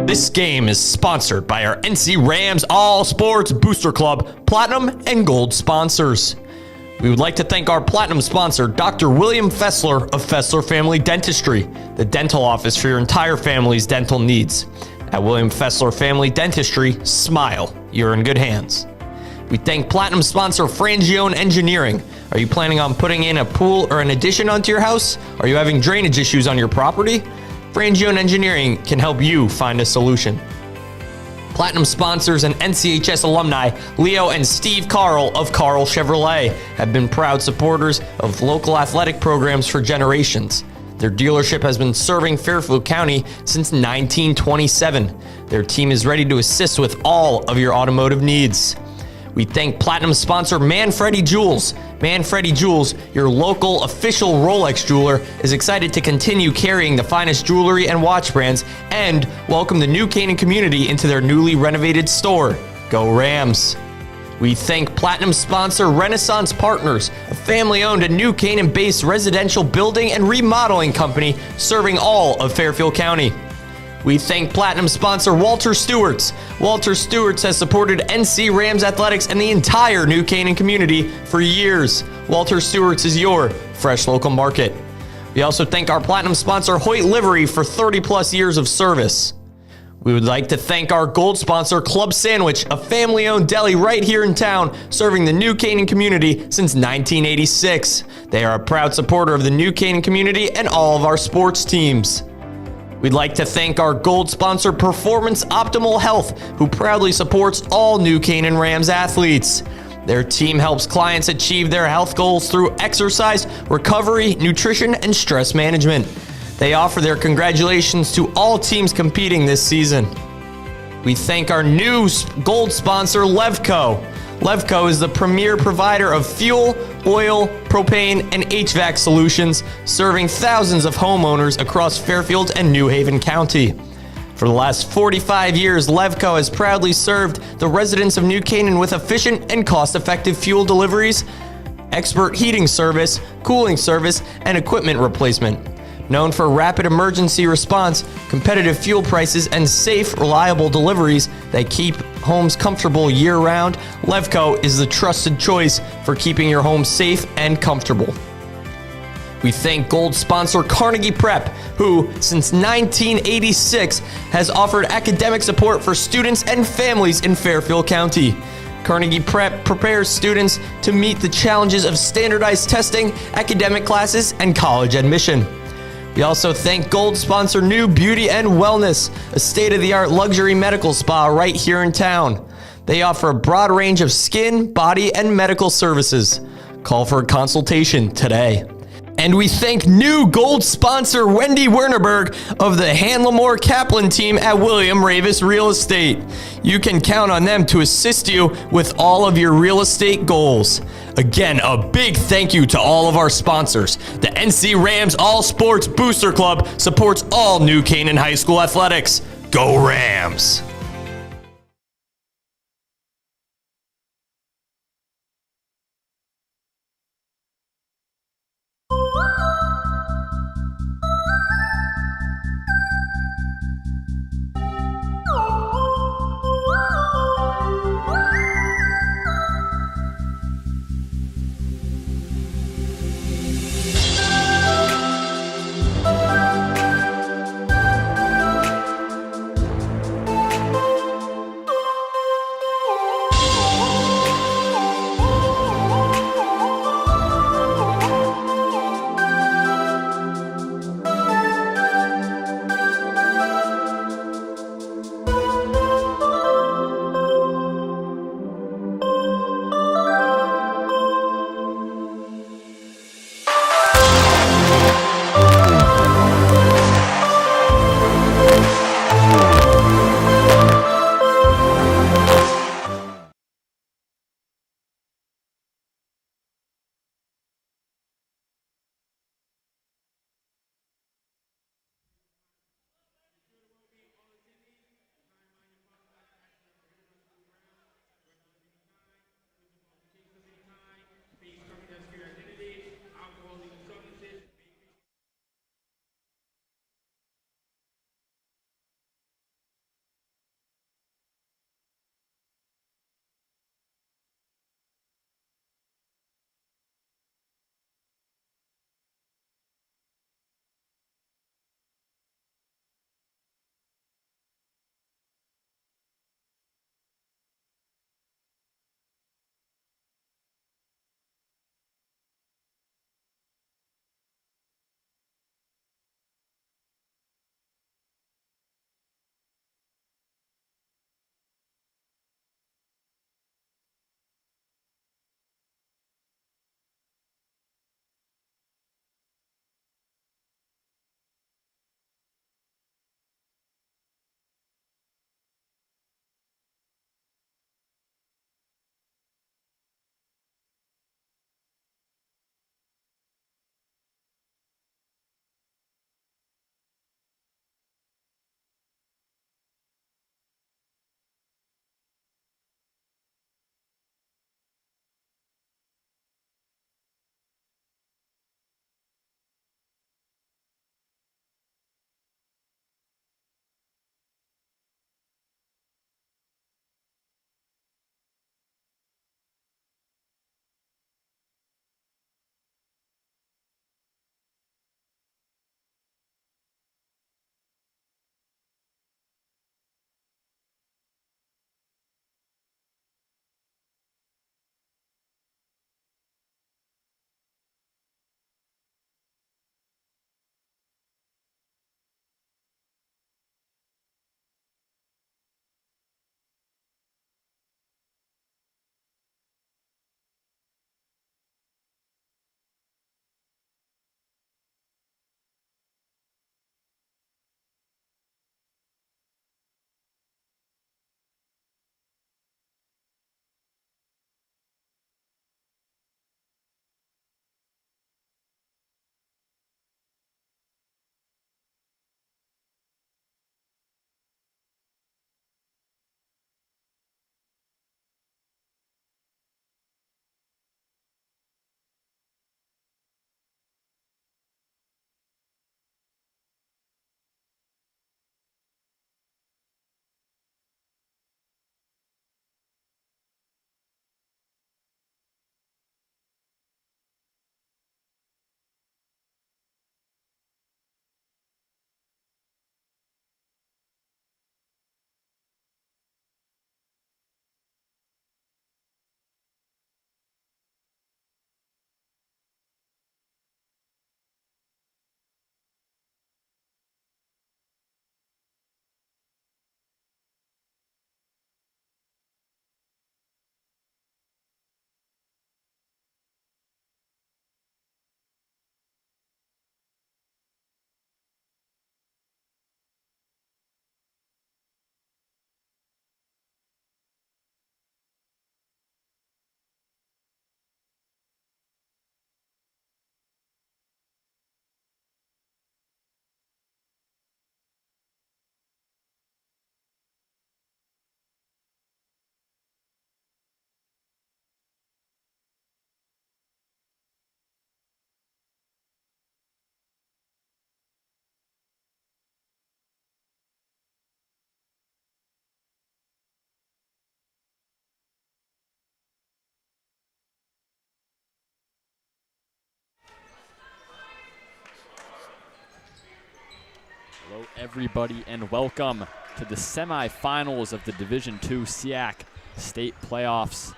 This game is sponsored by our NC Rams All Sports Booster Club Platinum and Gold sponsors. We would like to thank our Platinum sponsor, Dr. William Fessler of Fessler Family Dentistry, the dental office for your entire family's dental needs. At William Fessler Family Dentistry, smile. You're in good hands. We thank Platinum sponsor Frangione Engineering. Are you planning on putting in a pool or an addition onto your house? Are you having drainage issues on your property? Frangione Engineering can help you find a solution. Platinum sponsors and NCHS alumni Leo and Steve Carl of Carl Chevrolet have been proud supporters of local athletic programs for generations. Their dealership has been serving Fairfield County since 1927. Their team is ready to assist with all of your automotive needs. We thank Platinum sponsor Manfredi Jewels. Manfredi Jewels, your local official Rolex jeweler, is excited to continue carrying the finest jewelry and watch brands and welcome the New Canaan community into their newly renovated store. Go Rams! We thank Platinum sponsor Renaissance Partners, a family-owned and New Canaan-based residential building and remodeling company serving all of Fairfield County. We thank Platinum sponsor Walter Stewart's. Walter Stewart's has supported NC Rams athletics and the entire New Canaan community for years. Walter Stewart's is your fresh local market. We also thank our Platinum sponsor Hoyt Livery for 30 plus years of service. We would like to thank our gold sponsor Club Sandwich, a family-owned deli right here in town, serving the New Canaan community since 1986. They are a proud supporter of the New Canaan community and all of our sports teams. We'd like to thank our gold sponsor, Performance Optimal Health, who proudly supports all New Canaan Rams athletes. Their team helps clients achieve their health goals through exercise, recovery, nutrition, and stress management. They offer their congratulations to all teams competing this season. We thank our new gold sponsor, Levco. Levco is the premier provider of fuel, oil, propane, and HVAC solutions, serving thousands of homeowners across Fairfield and New Haven County. For the last 45 years, Levco has proudly served the residents of New Canaan with efficient and cost-effective fuel deliveries, expert heating service, cooling service, and equipment replacement. Known for rapid emergency response, competitive fuel prices, and safe, reliable deliveries that keep homes comfortable year-round, Levco is the trusted choice for keeping your home safe and comfortable. We thank gold sponsor Carnegie Prep, who, since 1986, has offered academic support for students and families in Fairfield County. Carnegie Prep prepares students to meet the challenges of standardized testing, academic classes, and college admission. We also thank gold sponsor New Beauty and Wellness, a state-of-the-art luxury medical spa right here in town. They offer a broad range of skin, body, and medical services. Call for a consultation today. And we thank new gold sponsor Wendy Wernerberg of the Hanlamore Kaplan team at William Ravis Real Estate. You can count on them to assist you with all of your real estate goals. Again, a big thank you to all of our sponsors. The NC Rams All Sports Booster Club supports all New Canaan High School athletics. Go Rams! Hello, everybody, and welcome to the semifinals of the Division II CIAC state playoffs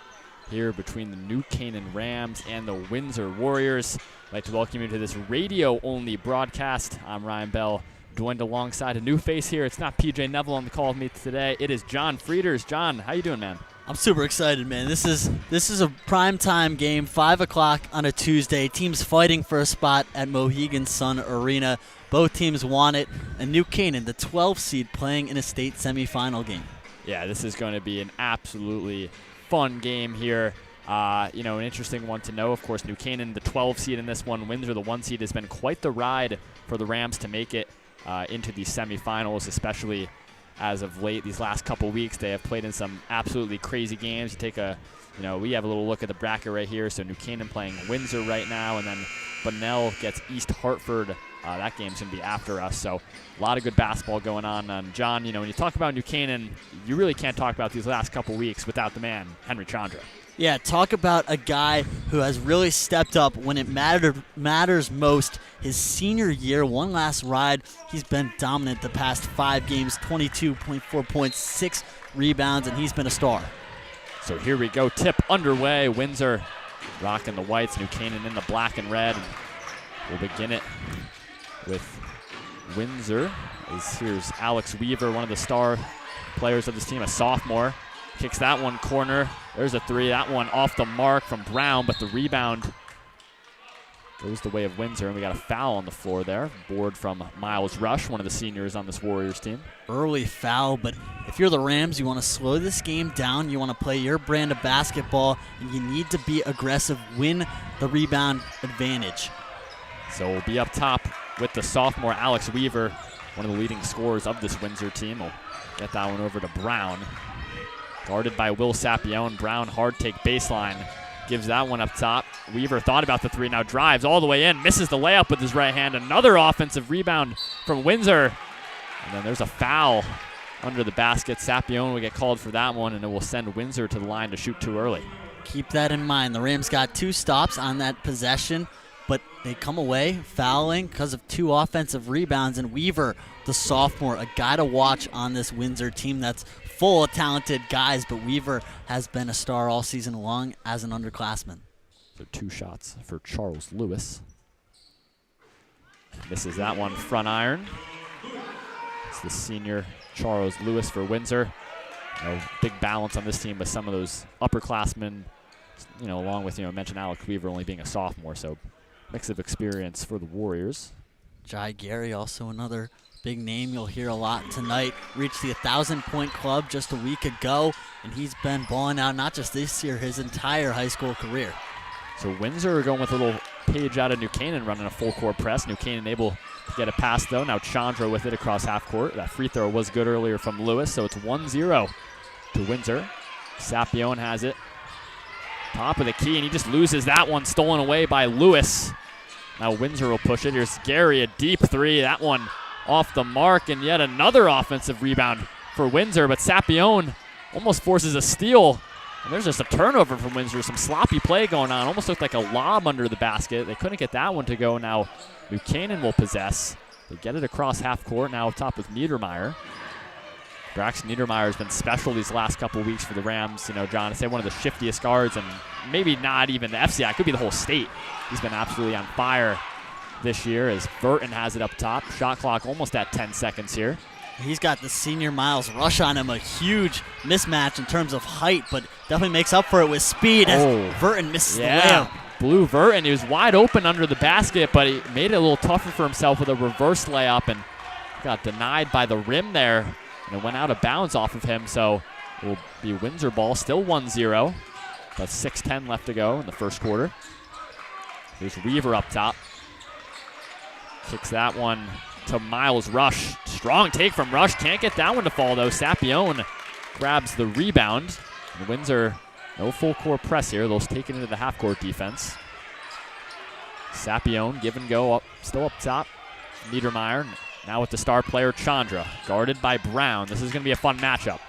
here between the New Canaan Rams and the Windsor Warriors. I'd like to welcome you to this radio-only broadcast. I'm Ryan Bell, joined alongside a new face here. It's not PJ Neville on the call with me today. It is John Frieders. John, how you doing, man? I'm super excited, man. This is a primetime game, 5 o'clock on a Tuesday. Teams fighting for a spot at Mohegan Sun Arena. Both teams want it. And New Canaan, the 12th seed, playing in a state semifinal game. Yeah, this is going to be an absolutely fun game here. An interesting one to know. Of course, New Canaan, the 12 seed in this one. Windsor, the 1 seed, has been quite the ride for the Rams to make it into these semifinals, especially as of late. These last couple weeks, they have played in some absolutely crazy games. You take we have a little look at the bracket right here. So New Canaan playing Windsor right now, and then Bunnell gets East Hartford. That game's going to be after us. So a lot of good basketball going on. And John, when you talk about New Canaan, you really can't talk about these last couple weeks without the man, Henry Chandra. Yeah, talk about a guy who has really stepped up when it matters most. His senior year, one last ride. He's been dominant the past 5 games, 22.4 points, 6 rebounds, and he's been a star. So here we go, tip underway. Windsor rocking the whites, New Canaan in the black and red. We'll begin it with Windsor. Here's Alex Weaver, one of the star players of this team, a sophomore. Kicks that one corner. There's a 3. That one off the mark from Brown, but the rebound goes the way of Windsor, and we got a foul on the floor there. Board from Miles Rush, one of the seniors on this Warriors team. Early foul, but if you're the Rams, you want to slow this game down. You want to play your brand of basketball, and you need to be aggressive, win the rebound advantage. So we'll be up top with the sophomore Alex Weaver, one of the leading scorers of this Windsor team. We'll get that one over to Brown. Guarded by Will Sapione. Brown hard take baseline. Gives that one up top. Weaver thought about the 3, now drives all the way in. Misses the layup with his right hand. Another offensive rebound from Windsor. And then there's a foul under the basket. Sapione will get called for that one, and it will send Windsor to the line to shoot too early. Keep that in mind. The Rams got 2 stops on that possession, but they come away fouling because of 2 offensive rebounds. And Weaver, the sophomore, a guy to watch on this Windsor team that's full of talented guys, but Weaver has been a star all season long as an underclassman. So 2 shots for Charles Lewis. Misses that one, front iron. It's the senior Charles Lewis for Windsor. Big balance on this team with some of those upperclassmen, along with, I mentioned Alex Weaver only being a sophomore, so mix of experience for the Warriors. Jai Gary, also another big name you'll hear a lot tonight. Reached the 1,000-point club just a week ago, and he's been balling out not just this year, his entire high school career. So Windsor are going with a little page out of New Canaan, running a full-court press. New Canaan able to get a pass, though. Now Chandra with it across half-court. That free throw was good earlier from Lewis, so it's 1-0 to Windsor. Sapione has it. Top of the key, and he just loses that one, stolen away by Lewis. Now Windsor will push it. Here's Gary, a deep 3. That one off the mark, and yet another offensive rebound for Windsor, but Sapione almost forces a steal, and there's just a turnover from Windsor. Some sloppy play going on. Almost looked like a lob under the basket. They couldn't get that one to go. Now New Canaan will possess. They get it across half court, now up top with Niedermeyer. Braxton Niedermeyer has been special these last couple weeks for the Rams. John, I'd say one of the shiftiest guards, and maybe not even the FCI. It could be the whole state. He's been absolutely on fire this year as Burton has it up top. Shot clock almost at 10 seconds here. He's got the senior Miles Rush on him, a huge mismatch in terms of height, but definitely makes up for it with speed as Burton misses the layup. Blue Burton, he was wide open under the basket, but he made it a little tougher for himself with a reverse layup and got denied by the rim there, and it went out of bounds off of him, so it will be Windsor ball, still 1-0. About 6:10 left to go in the first quarter. Here's Weaver up top. Kicks that one to Miles Rush. Strong take from Rush. Can't get that one to fall, though. Sapione grabs the rebound. And Windsor, no full court press here. They'll take it into the half-court defense. Sapione, give and go, up, still up top. Niedermeyer, now with the star player Chandra, guarded by Brown. This is going to be a fun matchup.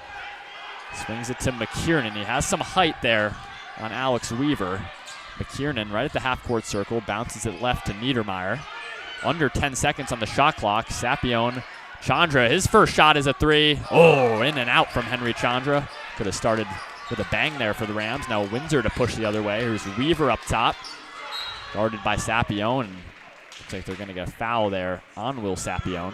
Swings it to McKiernan. He has some height there on Alex Weaver. McKiernan right at the half-court circle, bounces it left to Niedermeyer. Under 10 seconds on the shot clock. Sapione Chandra, his first shot is a three. Oh, in and out from Henry Chandra. Could have started with a bang there for the Rams. Now Windsor to push the other way. Here's Weaver up top, guarded by Sapione. Looks like they're going to get a foul there on Will Sapione.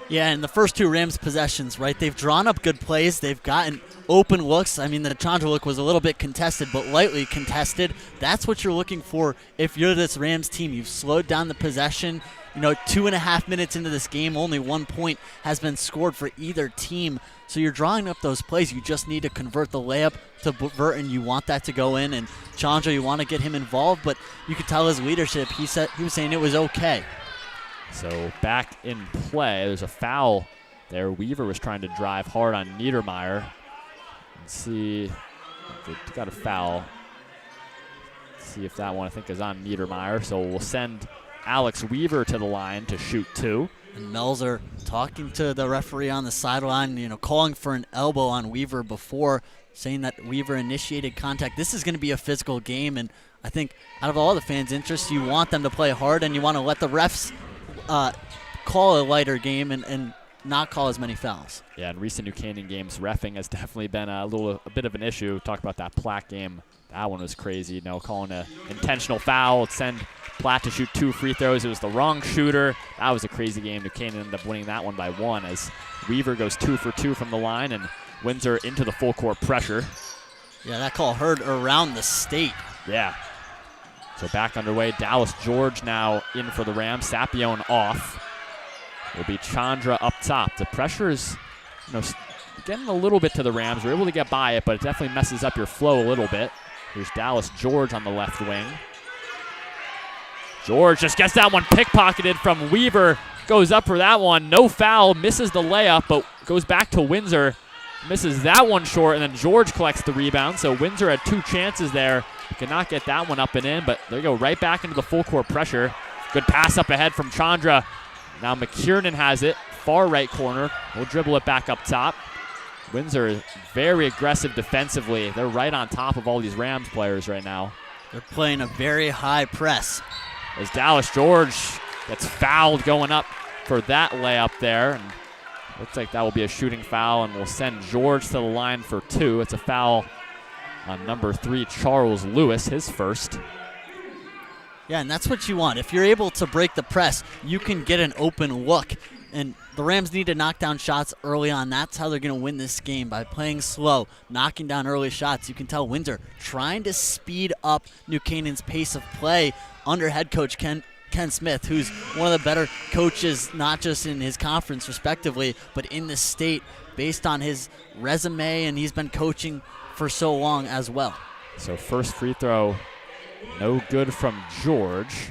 Yeah, and the first two Rams possessions, right? They've drawn up good plays. They've gotten open looks. I mean, the Chandra look was a little bit contested, but lightly contested. That's what you're looking for if you're this Rams team. You've slowed down the possession. 2.5 minutes into this game, only 1 point has been scored for either team. So you're drawing up those plays. You just need to convert the layup to Burton. You want that to go in, and Chandra, you want to get him involved, but you could tell his leadership. He was saying it was okay. So back in play, there's a foul there. Weaver was trying to drive hard on Niedermeyer. Let's see if they got a foul. Let's see if that one, I think, is on Niedermeyer. So we'll send Alex Weaver to the line to shoot two. And Melzer talking to the referee on the sideline, calling for an elbow on Weaver before, saying that Weaver initiated contact. This is going to be a physical game, and I think out of all the fans' interests, you want them to play hard, and you want to let the refs call a lighter game and not call as many fouls. Yeah, in recent New Canaan games, reffing has definitely been a bit of an issue. Talk about that Platte game. That one was crazy. Calling an intentional foul. Send Platte to shoot 2 free throws. It was the wrong shooter. That was a crazy game. New Canaan ended up winning that one by 1 as Weaver goes 2 for 2 from the line and Windsor into the full court pressure. Yeah, that call heard around the state. Yeah. So back underway. Dallas George now in for the Rams. Sapione off. Will be Chandra up top. The pressure is getting a little bit to the Rams. We're able to get by it, but it definitely messes up your flow a little bit. Here's Dallas George on the left wing. George just gets that one pickpocketed from Weaver. Goes up for that one. No foul. Misses the layup, but goes back to Windsor. Misses that one short, and then George collects the rebound. So Windsor had 2 chances there. Cannot get that one up and in, but they go right back into the full court pressure. Good pass up ahead from Chandra. Now McKiernan has it. Far right corner. We'll dribble it back up top. Windsor is very aggressive defensively. They're right on top of all these Rams players right now. They're playing a very high press. As Dallas George gets fouled going up for that layup there. And looks like that will be a shooting foul, and we'll send George to the line for 2. It's a foul on number 3, Charles Lewis, his first. Yeah, and that's what you want. If you're able to break the press, you can get an open look. And the Rams need to knock down shots early on. That's how they're going to win this game, by playing slow, knocking down early shots. You can tell Windsor trying to speed up New Canaan's pace of play under head coach Ken Smith, who's one of the better coaches, not just in his conference respectively, but in the state based on his resume, and he's been coaching for so long as well. So first free throw, no good from George.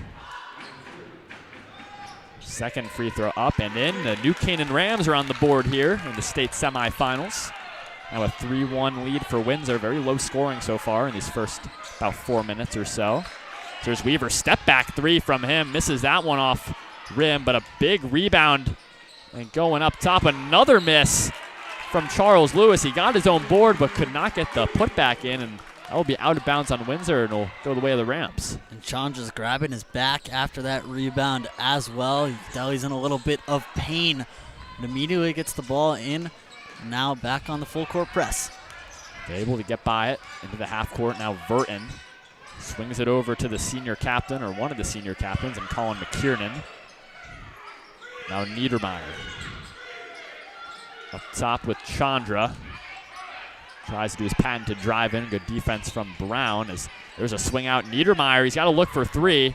Second free throw up and in. The New Canaan Rams are on the board here in the state semifinals. Now a 3-1 lead for Windsor. Very low scoring so far in these first about 4 minutes or so. There's Weaver, step back 3 from him. Misses that one off rim, but a big rebound. And going up top, another miss from Charles Lewis. He got his own board, but could not get the putback in, and that will be out of bounds on Windsor, and will go the way of the Rams. And Chandra's grabbing his back after that rebound as well. You can tell he's in a little bit of pain. And immediately gets the ball in. Now back on the full court press. They're able to get by it into the half court. Now Verton swings it over to the senior captain, or one of the senior captains, and Colin McKiernan. Now Niedermeyer. Up top with Chandra. Tries to do his patented drive in. Good defense from Brown as there's a swing out. Niedermeyer, he's got to look for 3.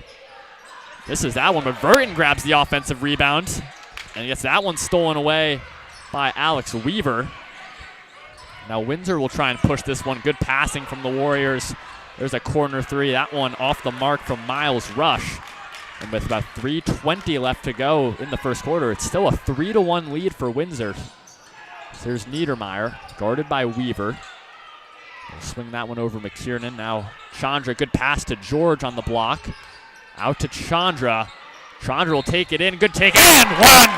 This is that one, but Verton grabs the offensive rebound and gets that one stolen away by Alex Weaver. Now Windsor will try and push this one. Good passing from the Warriors. There's a corner 3. That one off the mark from Miles Rush. And with about 3:20 left to go in the first quarter, it's still a 3-1 lead for Windsor. So here's Niedermeyer, guarded by Weaver. They'll swing that one over McKiernan. Now Chandra, good pass to George on the block. Out to Chandra. Chandra will take it in. Good take, and one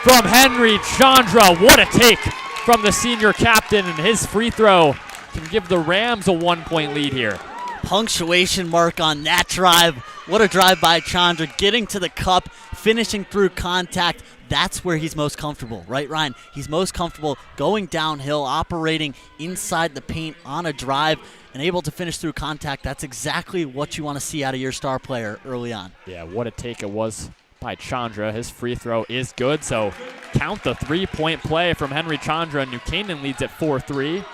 from Henry Chandra. What a take from the senior captain, and his free throw can give the Rams a 1-point lead here. Punctuation mark on that drive What a drive by Chandra, getting to the cup, finishing through contact. That's where he's most comfortable, right, Ryan? He's most comfortable going downhill, operating inside the paint on a drive, and able to finish through contact. That's exactly what you want to see out of your star player early on. Yeah, what a take it was by Chandra. His free throw is good, so count the three-point play from Henry Chandra. New Canaan leads at 4-3.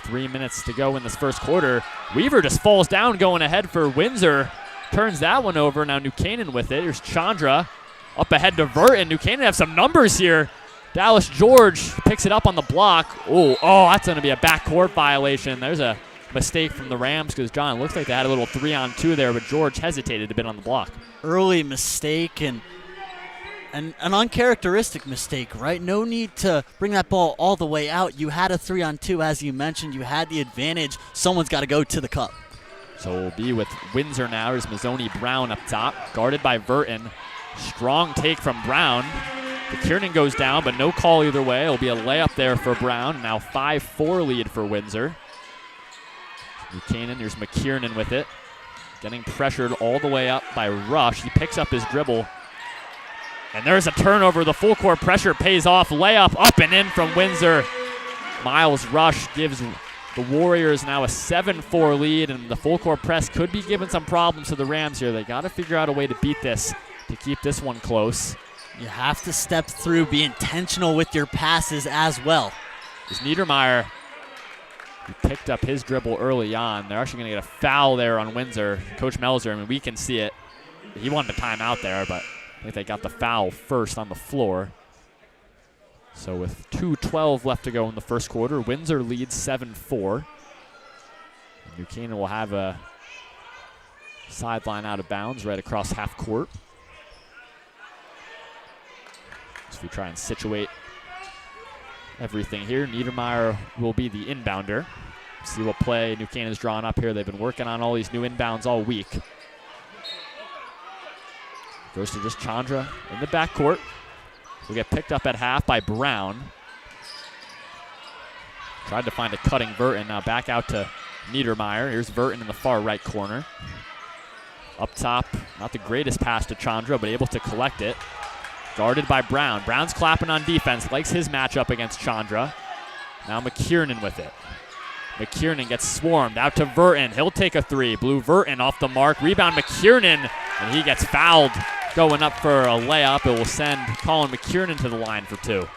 3 minutes to go in this first quarter. Weaver just falls down going ahead for Windsor. Turns that one over. Now New Canaan with it. Here's Chandra up ahead to Burton. New Canaan have some numbers here. Dallas George picks it up on the block. Oh, that's going to be a backcourt violation. There's a mistake from the Rams because, John, it looks like they had a little 3-on-2 there, but George hesitated a bit on the block. Early mistake and an uncharacteristic mistake, right? No need to bring that ball all the way out. You had a 3-on-2, as you mentioned. You had the advantage. Someone's got to go to the cup. So we'll be with Windsor now. Here's Mazzoni Brown up top, guarded by Burton. Strong take from Brown. McKiernan goes down, but no call either way. It'll be a layup there for Brown. Now 5-4 lead for Windsor. New Canaan, here's McKiernan with it. Getting pressured all the way up by Rush. He picks up his dribble. And there's a turnover. The full court pressure pays off. Layup up and in from Windsor. Miles Rush gives the Warriors now a 7-4 lead, and the full court press could be giving some problems to the Rams here. They got to figure out a way to beat this, to keep this one close. You have to step through, be intentional with your passes as well. Is Niedermeyer, he picked up his dribble early on. They're actually going to get a foul there on Windsor. Coach Melzer, I mean, we can see it. He wanted a timeout there, but I think they got the foul first on the floor. So with 2:12 left to go in the first quarter, Windsor leads 7-4. New Canaan will have a sideline out of bounds right across half court. So we try and situate everything here. Niedermeyer will be the inbounder. See what play New Canaan's drawn up here. They've been working on all these new inbounds all week. Goes to just Chandra in the backcourt. Will get picked up at half by Brown. Tried to find a cutting Burton. Now back out to Niedermeyer. Here's Burton in the far right corner. Up top, not the greatest pass to Chandra, but able to collect it. Guarded by Brown. Brown's clapping on defense. Likes his matchup against Chandra. Now McKiernan with it. McKiernan gets swarmed out to Burton. He'll take a three. Blue Burton off the mark. Rebound McKiernan, and he gets fouled. Going up for a layup. It will send Colin McKiernan to the line for two.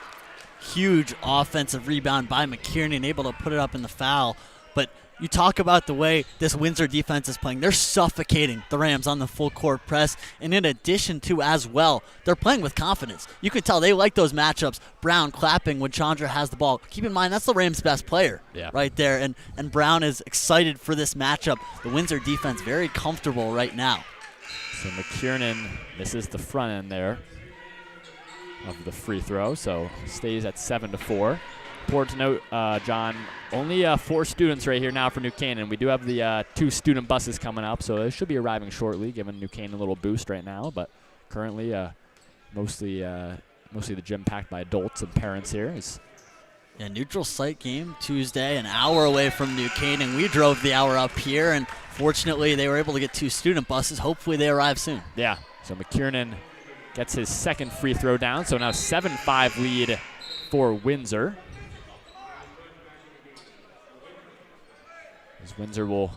Huge offensive rebound by McKiernan, able to put it up in the foul. But you talk about the way this Windsor defense is playing. They're suffocating the Rams on the full court press. And in addition to as well, they're playing with confidence. You can tell they like those matchups. Brown clapping when Chandra has the ball. Keep in mind, that's the Rams' best player right there. And Brown is excited for this matchup. The Windsor defense very comfortable right now. So McKiernan misses the front end there of the free throw, so stays at 7-4. Important to note, John, only 4 students right here now for New Canaan. We do have the 2 student buses coming up, so they should be arriving shortly, giving New Canaan a little boost right now. But currently, mostly the gym packed by adults and parents here. Yeah, neutral site game Tuesday, an hour away from New Canaan. We drove the hour up here, and fortunately they were able to get 2 student buses. Hopefully they arrive soon. Yeah, so McKiernan gets his second free throw down, so now 7-5 lead for Windsor. As Windsor will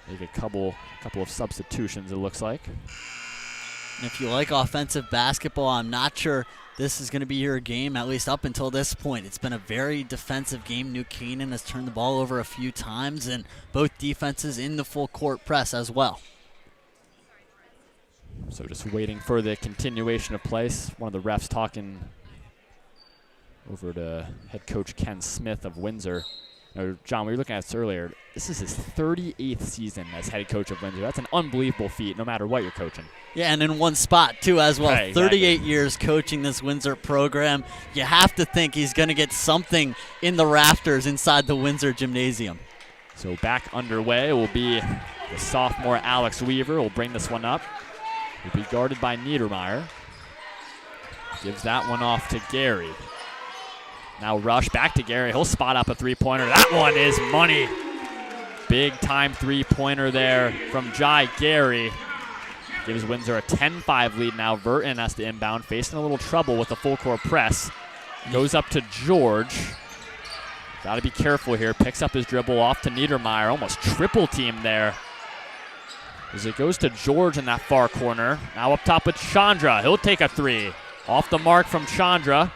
make a couple of substitutions, it looks like. And if you like offensive basketball, I'm not sure this is going to be your game, at least up until this point. It's been a very defensive game. New Canaan has turned the ball over a few times, and both defenses in the full court press as well. So just waiting for the continuation of play. One of the refs talking over to head coach Ken Smith of Windsor. John, we were looking at this earlier. This is his 38th season as head coach of Windsor. That's an unbelievable feat, no matter what you're coaching. Yeah, and in one spot, too, as well. Right, exactly. 38 years coaching this Windsor program. You have to think he's going to get something in the rafters inside the Windsor Gymnasium. So back underway will be the sophomore Alex Weaver. Will bring this one up. Will be guarded by Niedermeyer. Gives that one off to Gary. Now Rush back to Gary. He'll spot up a three-pointer. That one is money. Big-time three-pointer there from Jai Gary. Gives Windsor a 10-5 lead now. Verton has to inbound, facing a little trouble with the full court press. Goes up to George. Got to be careful here. Picks up his dribble off to Niedermeyer. Almost triple team there. As it goes to George in that far corner. Now up top with Chandra. He'll take a three. Off the mark from Chandra.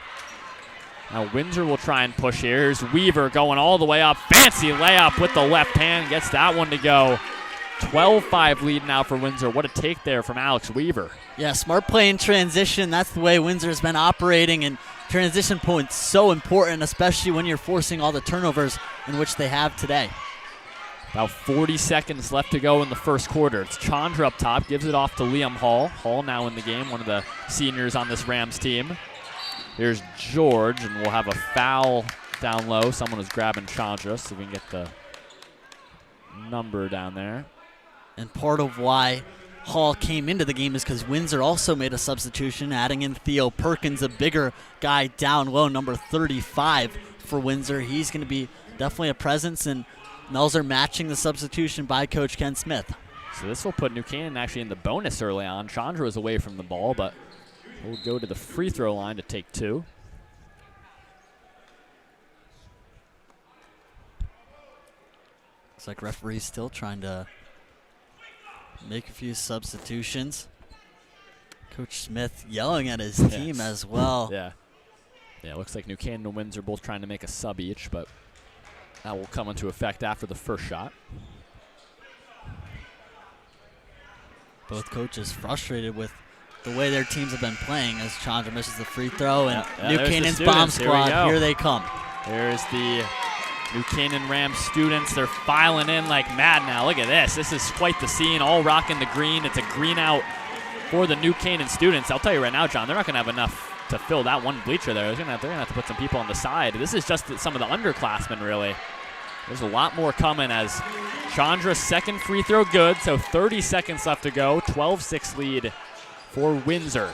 Now Windsor will try and push here. Here's Weaver going all the way up. Fancy layup with the left hand. Gets that one to go. 12-5 lead now for Windsor. What a take there from Alex Weaver. Yeah, smart play in transition. That's the way Windsor's been operating, and transition points so important, especially when you're forcing all the turnovers in which they have today. About 40 seconds left to go in the first quarter. It's Chandra up top, gives it off to Liam Hall. Hall now in the game, one of the seniors on this Rams team. Here's George, and we'll have a foul down low. Someone was grabbing Chandra, so we can get the number down there. And part of why Hall came into the game is because Windsor also made a substitution, adding in Theo Perkins, a bigger guy down low, number 35 for Windsor. He's going to be definitely a presence, and Nels are matching the substitution by Coach Ken Smith. So this will put New Canaan actually in the bonus early on. Chandra was away from the ball, but we'll go to the free throw line to take two. Looks like referee's still trying to make a few substitutions. Coach Smith yelling at his team as well. Yeah. Yeah, it looks like New Canaan and Windsor both trying to make a sub each, but that will come into effect after the first shot. Both coaches frustrated with the way their teams have been playing as Chandra misses the free throw, and New Canaan's bomb squad, here they come. There's the New Canaan Rams students. They're filing in like mad now. Look at this. This is quite the scene, all rocking the green. It's a green out for the New Canaan students. I'll tell you right now, John, they're not going to have enough to fill that one bleacher there. They're going to have to put some people on the side. This is just some of the underclassmen, really. There's a lot more coming as Chandra's second free throw good, so 30 seconds left to go. 12-6 lead for Windsor.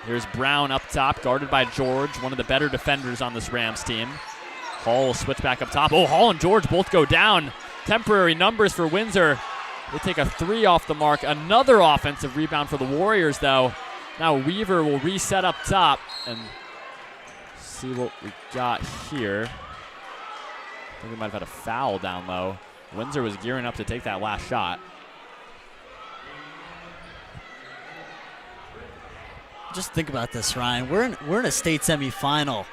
Here's Brown up top, guarded by George, one of the better defenders on this Rams team. Hall will switch back up top. Oh, Hall and George both go down. Temporary numbers for Windsor. They take a three off the mark. Another offensive rebound for the Warriors, though. Now Weaver will reset up top and see what we got here. I think we might have had a foul down low. Windsor was gearing up to take that last shot. Just think about this, Ryan. We're in a state semifinal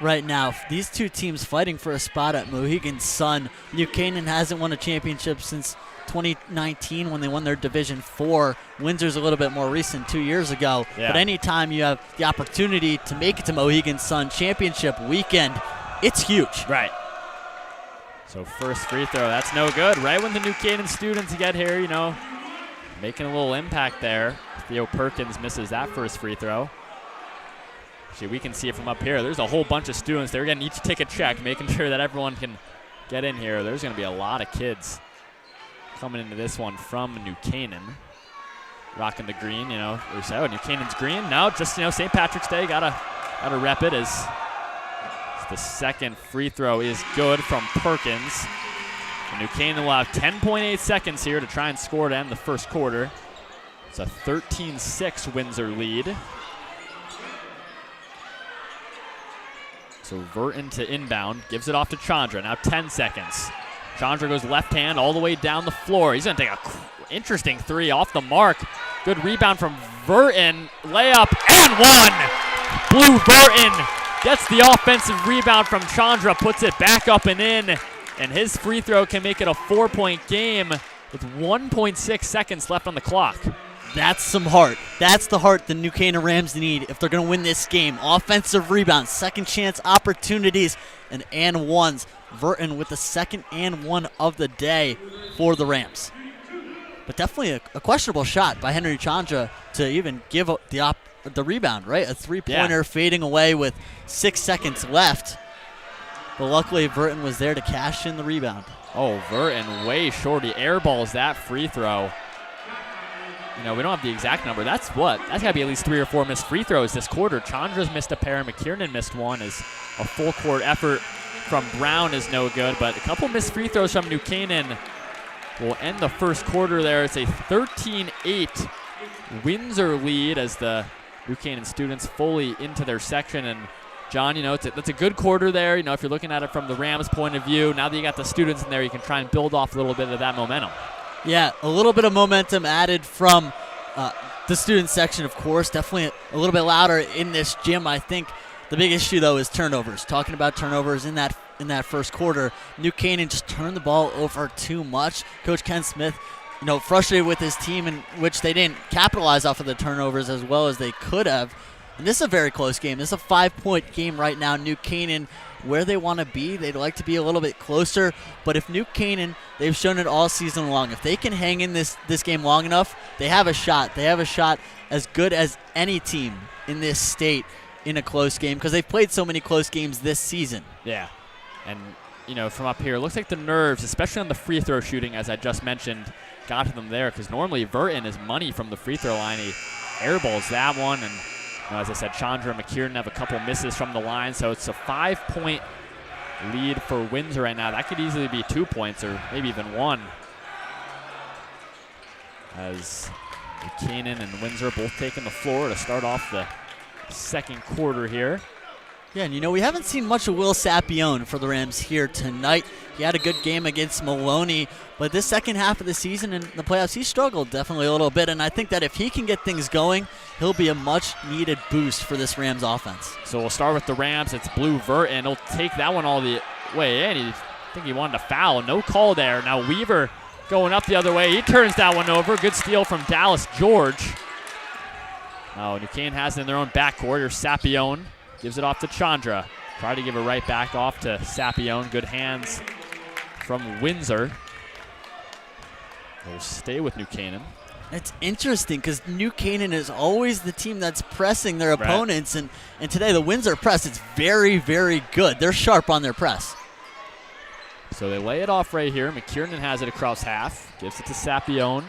right now. These two teams fighting for a spot at Mohegan Sun. New Canaan hasn't won a championship since 2019 when they won their Division 4. Windsor's a little bit more recent, 2 years ago. Yeah. But anytime you have the opportunity to make it to Mohegan Sun championship weekend, it's huge. Right. So first free throw, that's no good. Right when the New Canaan students get here, you know, making a little impact there. Theo Perkins misses that first free throw. Actually, we can see it from up here. There's a whole bunch of students. They're getting each ticket check, making sure that everyone can get in here. There's going to be a lot of kids coming into this one from New Canaan. Rocking the green, you know. They say, oh, New Canaan's green? No, just, you know, St. Patrick's Day. Gotta rep it as the second free throw is good from Perkins. And New Canaan will have 10.8 seconds here to try and score to end the first quarter. It's a 13-6 Windsor lead. So Verton to inbound, gives it off to Chandra. Now 10 seconds. Chandra goes left hand all the way down the floor. He's going to take a interesting three off the mark. Good rebound from Verton. Layup and one. Blue Verton gets the offensive rebound from Chandra, puts it back up and in, and his free throw can make it a 4-point game with 1.6 seconds left on the clock. That's some heart. That's the heart the New Canaan Rams need if they're going to win this game. Offensive rebounds, second chance opportunities, and ones. Verton with the second and one of the day for the Rams. But definitely a questionable shot by Henry Chandra to even give up the rebound, right? A three-pointer fading away with 6 seconds left. But luckily, Verton was there to cash in the rebound. Oh, Verton way short. He airballs that free throw. You know, we don't have the exact number. That's got to be at least 3 or 4 missed free throws this quarter. Chandra's missed a pair. McKiernan missed one. As a full court effort from Brown is no good. But a couple missed free throws from New Canaan will end the first quarter there. It's a 13-8 Windsor lead as the New Canaan students fully into their section. And John, that's a good quarter there. If you're looking at it from the Rams' point of view, now that you got the students in there, you can try and build off a little bit of that momentum. Yeah, a little bit of momentum added from the student section, of course. Definitely a little bit louder in this gym. I think the big issue, though, is turnovers. Talking about turnovers in that first quarter, New Canaan just turned the ball over too much. Coach Ken Smith, frustrated with his team, in which they didn't capitalize off of the turnovers as well as they could have. And this is a very close game. This is a 5-point game right now. New Canaan, where they want to be, they'd like to be a little bit closer. But if New Canaan, they've shown it all season long, if they can hang in this game long enough, they have a shot. They have a shot as good as any team in this state in a close game, because they've played so many close games this season. Yeah. And, from up here, it looks like the nerves, especially on the free throw shooting, as I just mentioned, got to them there, because normally Verton is money from the free throw line. He airballs that one, and as I said, Chandra and McKiernan have a couple misses from the line, so it's a 5-point lead for Windsor right now. That could easily be 2 points or maybe even 1. As Canaan and Windsor both taking the floor to start off the second quarter here. Yeah, and we haven't seen much of Will Sapione for the Rams here tonight. He had a good game against Maloney, but this second half of the season in the playoffs, he struggled definitely a little bit, and I think that if he can get things going, he'll be a much-needed boost for this Rams offense. So we'll start with the Rams. It's Blue Verton. He'll take that one all the way in. I think he wanted to foul. No call there. Now Weaver going up the other way. He turns that one over. Good steal from Dallas George. Now New Canaan has it in their own backcourt. Here's Sapione. Gives it off to Chandra. Try to give it right back off to Sapione. Good hands from Windsor. We'll stay with New Canaan. It's interesting because New Canaan is always the team that's pressing their opponents, and today the Windsor press is very, very good. They're sharp on their press. So they lay it off right here. McKiernan has it across half. Gives it to Sapione.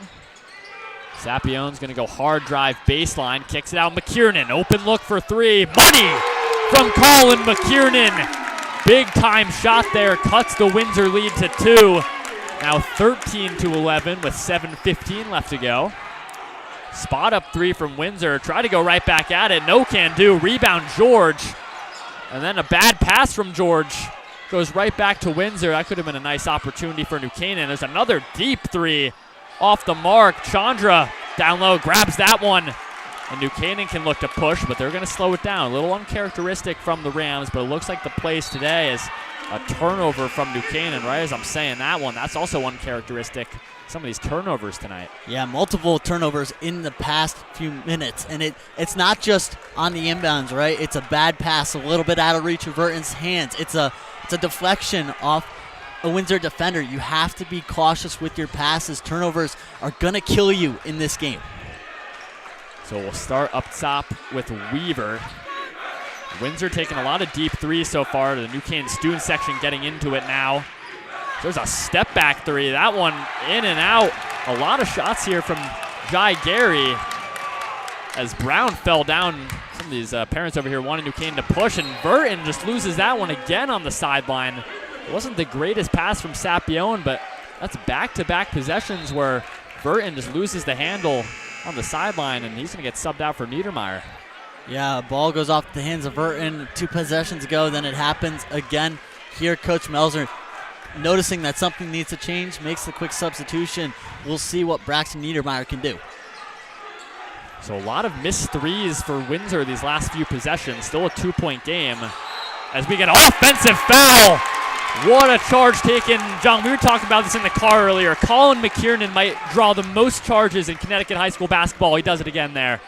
Sapione's going to go hard drive baseline. Kicks it out. McKiernan. Open look for 3. Money from Colin McKiernan. Big time shot there. Cuts the Windsor lead to 2. Now 13-11 with 7:15 left to go. Spot up 3 from Windsor. Try to go right back at it. No can do. Rebound George. And then a bad pass from George. Goes right back to Windsor. That could have been a nice opportunity for New Canaan. There's another deep 3 off the mark. Chandra down low grabs that one. And New Canaan can look to push, but they're going to slow it down. A little uncharacteristic from the Rams, but it looks like the plays today is a turnover from New Canaan, right? As I'm saying that one, that's also uncharacteristic. Some of these turnovers tonight. Yeah, multiple turnovers in the past few minutes. And it's not just on the inbounds, right? It's a bad pass, a little bit out of reach of Verton's hands. It's a deflection off a Windsor defender. You have to be cautious with your passes. Turnovers are going to kill you in this game. So we'll start up top with Weaver. Windsor taking a lot of deep 3s so far. The New Canaan student section getting into it now. There's a step back 3. That one in and out. A lot of shots here from Jai Gary as Brown fell down. Some of these parents over here wanting New Canaan to push, and Verton just loses that one again on the sideline. It wasn't the greatest pass from Sapione, but that's back-to-back possessions where Verton just loses the handle on the sideline, and he's going to get subbed out for Niedermeyer. Yeah, ball goes off the hands of Verton 2 possessions ago. Then it happens again here. Coach Melzer noticing that something needs to change, makes the quick substitution. We'll see what Braxton Niedermeyer can do. So a lot of missed 3s for Windsor these last few possessions. Still a 2-point game as we get an offensive foul. What a charge taken. John, we were talking about this in the car earlier. Colin McKiernan might draw the most charges in Connecticut high school basketball. He does it again there.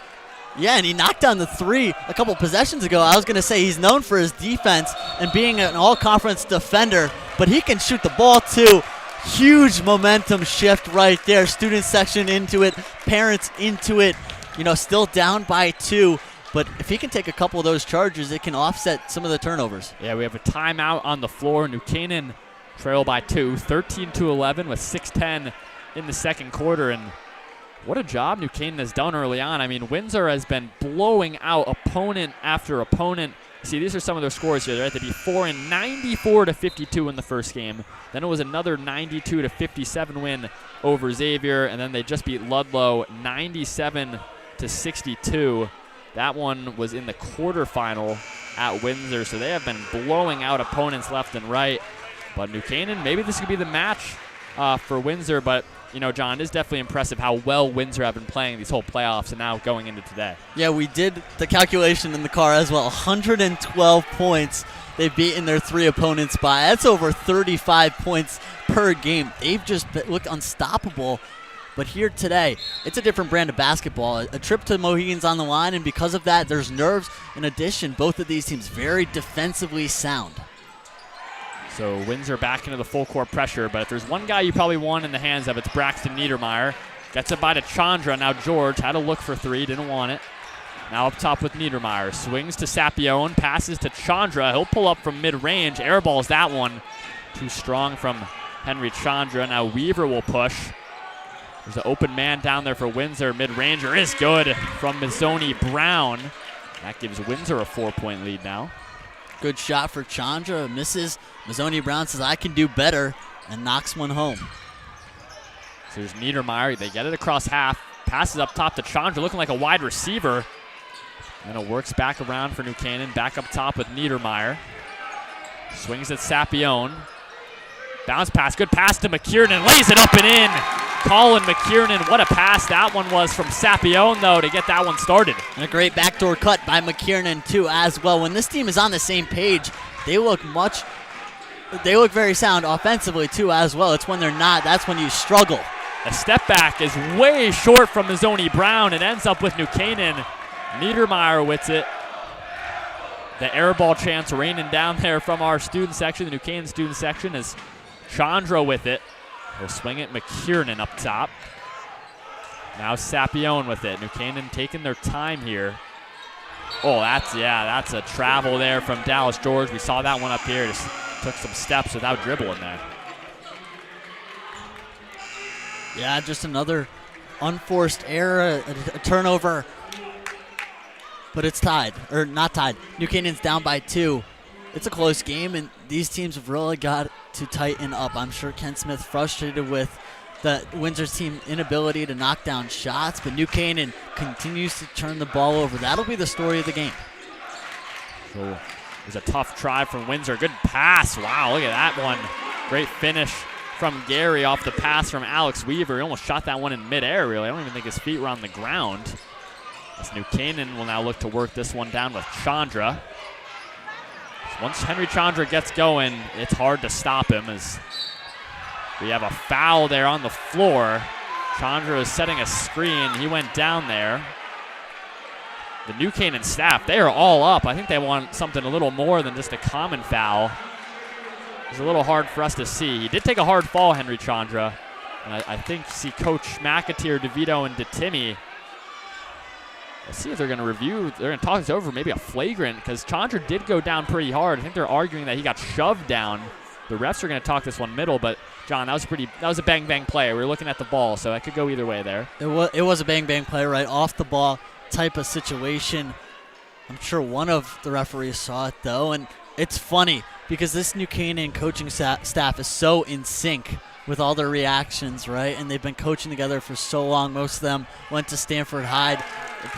Yeah, and he knocked down the 3 a couple possessions ago. I was going to say he's known for his defense and being an all-conference defender, but he can shoot the ball too. Huge momentum shift right there. Student section into it, parents into it. Still down by 2. But if he can take a couple of those charges, it can offset some of the turnovers. Yeah, we have a timeout on the floor. New Canaan trail by 2, 13-11 with 6:10 in the second quarter. And what a job New Canaan has done early on. I mean, Windsor has been blowing out opponent after opponent. See, these are some of their scores here. They're at the before in 94-52 in the first game. Then it was another 92-57 win over Xavier, and then they just beat Ludlow 97 68-62. That one was in the quarterfinal at Windsor, so they have been blowing out opponents left and right. But New Canaan, maybe this could be the match for Windsor, but you know, John, it is definitely impressive how well Windsor have been playing these whole playoffs and now going into today. Yeah, we did the calculation in the car as well. 112 points they've beaten their 3 opponents by. That's over 35 points per game. They've just looked unstoppable. But here today, it's a different brand of basketball. A trip to Mohegan's on the line, and because of that, there's nerves. In addition, both of these teams very defensively sound. So Windsor back into the full court pressure, but if there's one guy you probably want in the hands of, it's Braxton Niedermeyer. Gets it by to Chandra. Now George had a look for 3, didn't want it. Now up top with Niedermeyer. Swings to Sapione, passes to Chandra. He'll pull up from mid-range. Airballs that one. Too strong from Henry Chandra. Now Weaver will push. There's an open man down there for Windsor. Mid-ranger is good from Mazzoni Brown. That gives Windsor a 4-point lead now. Good shot for Chandra. Misses. Mazzoni Brown says, I can do better, and knocks one home. So there's Niedermeyer. They get it across half. Passes up top to Chandra, looking like a wide receiver. And it works back around for New Canaan. Back up top with Niedermeyer. Swings at Sapione. Bounce pass. Good pass to McKiernan. Lays it up and in. Colin McKiernan, what a pass that one was from Sapione, though, to get that one started. And a great backdoor cut by McKiernan, too, as well. When this team is on the same page, they look very sound offensively, too, as well. It's when they're not, that's when you struggle. The step back is way short from Mazzoni Brown. It ends up with New Canaan. Niedermeyer with it. The air ball chance raining down there from our student section, the New Canaan student section, is Chandra with it. He'll swing it, McKiernan up top. Now Sapione with it. New Canaan taking their time here. Oh, that's a travel there from Dallas George. We saw that one up here. Just took some steps without dribbling there. Yeah, just another unforced error, a turnover. But it's tied, or not tied. New Canaan's down by 2. It's a close game, and these teams have really got to tighten up. I'm sure Ken Smith frustrated with the Windsor's team inability to knock down shots, but New Canaan continues to turn the ball over. That'll be the story of the game. So it was a tough try from Windsor. Good pass. Wow, look at that one. Great finish from Gary off the pass from Alex Weaver. He almost shot that one in midair, really. I don't even think his feet were on the ground. As New Canaan will now look to work this one down with Chandra. Once Henry Chandra gets going, it's hard to stop him as we have a foul there on the floor. Chandra is setting a screen. He went down there. The New Canaan staff, they are all up. I think they want something a little more than just a common foul. It's a little hard for us to see. He did take a hard fall, Henry Chandra. And I think see Coach McAteer, DeVito, and DeTimmy. Let's see if they're going to review. They're going to talk this over, maybe a flagrant, because Chandra did go down pretty hard. I think they're arguing that he got shoved down. The refs are going to talk this one middle, but John, that was a bang-bang play. We were looking at the ball, so that could go either way there. It was a bang-bang play, right off the ball type of situation. I'm sure one of the referees saw it, though, and it's funny because this New Canaan coaching staff is so in sync with all their reactions, right? And they've been coaching together for so long. Most of them went to Stanford High,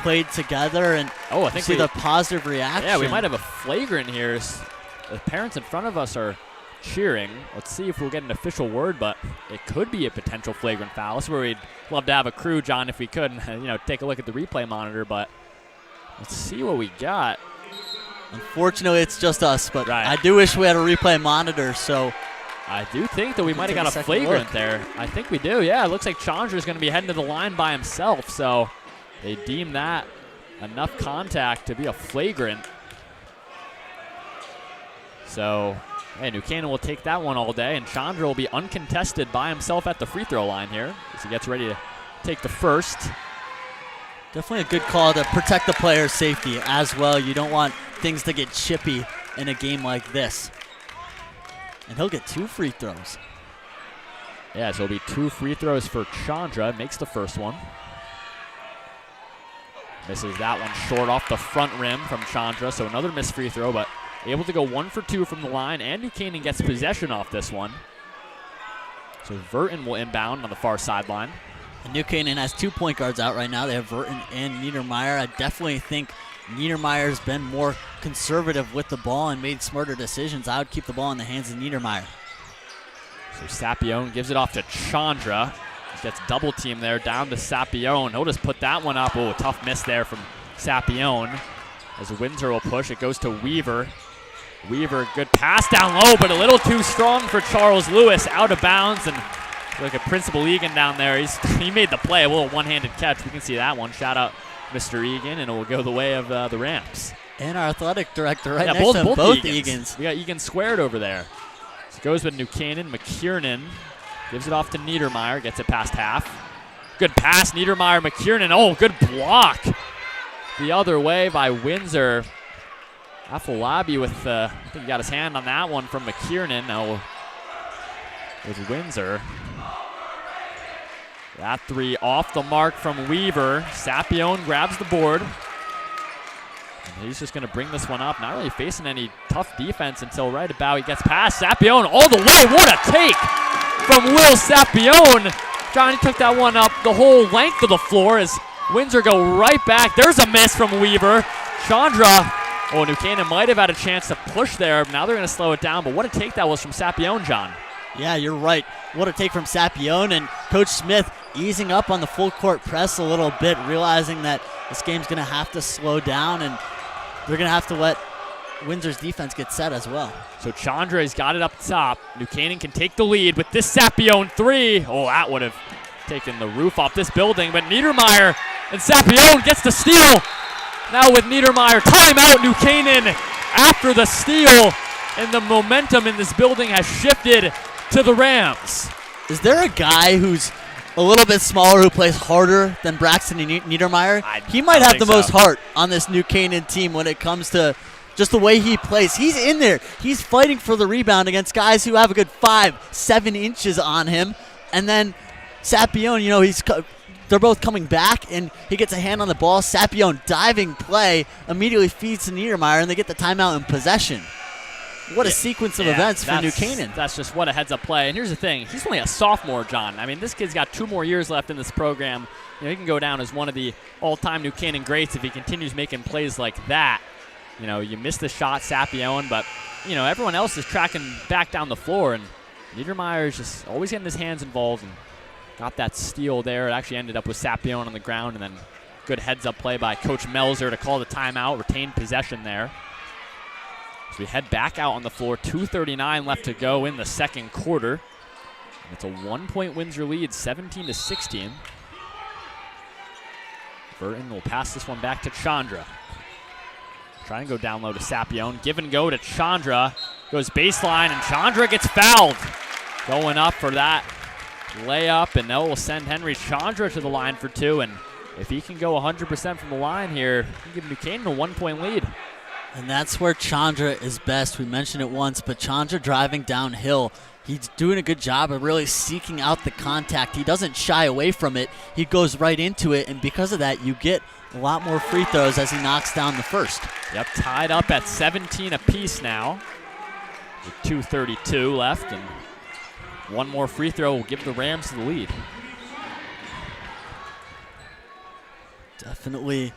played together, and I think see the positive reaction. Yeah, we might have a flagrant here. The parents in front of us are cheering. Let's see if we'll get an official word, but it could be a potential flagrant foul. That's where we'd love to have a crew, John, if we could, take a look at the replay monitor, but let's see what we got. Unfortunately, it's just us, but right. I do wish we had a replay monitor, so I do think that we might have got a flagrant there. I think we do, yeah. It looks like Chandra is going to be heading to the line by himself, so they deem that enough contact to be a flagrant. So, hey, New Canaan will take that one all day, and Chandra will be uncontested by himself at the free throw line here as he gets ready to take the first. Definitely a good call to protect the player's safety as well. You don't want things to get chippy in a game like this. And he'll get 2 free throws. Yeah, so it'll be 2 free throws for Chandra. Makes the first one. Misses that one short off the front rim from Chandra, so another missed free throw, but able to go 1 for 2 from the line, and New Canaan gets possession off this one. So Verton will inbound on the far sideline. And New Canaan has 2 point guards out right now. They have Verton and Niedermeyer. I definitely think Niedermeyer's been more conservative with the ball and made smarter decisions. I would keep the ball in the hands of Niedermeyer. So Sapione gives it off to Chandra. He gets double team there, down to Sapione. He'll just put that one up. Oh, tough miss there from Sapione. As Windsor will push, it goes to Weaver. Weaver, good pass down low, but a little too strong for Charles Lewis, out of bounds. And look at Principal Egan down there. He made the play, a little one-handed catch. We can see that one. Shout out Mr. Egan, and it will go the way of the Rams. And our athletic director right next to him, both Egans. We got Egan squared over there. So it goes with New Canaan. McKiernan gives it off to Niedermeyer, gets it past half. Good pass, Niedermeyer, McKiernan. Oh, good block. The other way by Windsor. Afolabi with, I think he got his hand on that one from McKiernan. Now with Windsor. That three off the mark from Weaver. Sapione grabs the board. And he's just going to bring this one up. Not really facing any tough defense until right about he gets past Sapione all the way. What a take from Will Sapione. Johnny took that one up the whole length of the floor as Windsor go right back. There's a miss from Weaver. Chandra. Oh, New Canaan might have had a chance to push there. Now they're going to slow it down. But what a take that was from Sapione, John. Yeah, you're right. What a take from Sapione. And Coach Smith easing up on the full court press a little bit, realizing that this game's going to have to slow down and they're going to have to let Windsor's defense get set as well. So Chandra has got it up top. New Canaan can take the lead with this Sapione three. Oh, that would have taken the roof off this building. But Niedermeyer and Sapione gets the steal. Now with Niedermeyer, timeout New Canaan after the steal. And the momentum in this building has shifted to the Rams. Is there a guy who's a little bit smaller who plays harder than Braxton Niedermeyer? He might have the most heart on this New Canaan team when it comes to just the way he plays. He's in there. He's fighting for the rebound against guys who have a good 5-7 inches on him. And then Sapione, you know, they're both coming back, and he gets a hand on the ball. Sapione diving play immediately feeds to Niedermeyer, and they get the timeout in possession. What a sequence of events for New Canaan. That's just what a heads-up play. And here's the thing. He's only a sophomore, John. I mean, this kid's got 2 more years left in this program. You know, he can go down as one of the all-time New Canaan greats if he continues making plays like that. You know, you missed the shot, Sapione, but, you know, everyone else is tracking back down the floor, and Niedermeyer is just always getting his hands involved and got that steal there. It actually ended up with Sapione on the ground, and then good heads-up play by Coach Melzer to call the timeout, retained possession there. So we head back out on the floor. 2:39 left to go in the second quarter. And it's a 1-point Windsor lead, 17-16. Burton will pass this one back to Chandra. Trying to go down low to Sapione. Give and go to Chandra. Goes baseline, and Chandra gets fouled. Going up for that layup, and that will send Henry Chandra to the line for 2. And if he can go 100% from the line here, he can give New Canaan a 1-point lead. And that's where Chandra is best. We mentioned it once, but Chandra driving downhill, he's doing a good job of really seeking out the contact. He doesn't shy away from it. He goes right into it, and because of that, you get a lot more free throws as he knocks down the first. Yep, tied up at 17 apiece now with 2:32 left, and one more free throw will give the Rams the lead. Definitely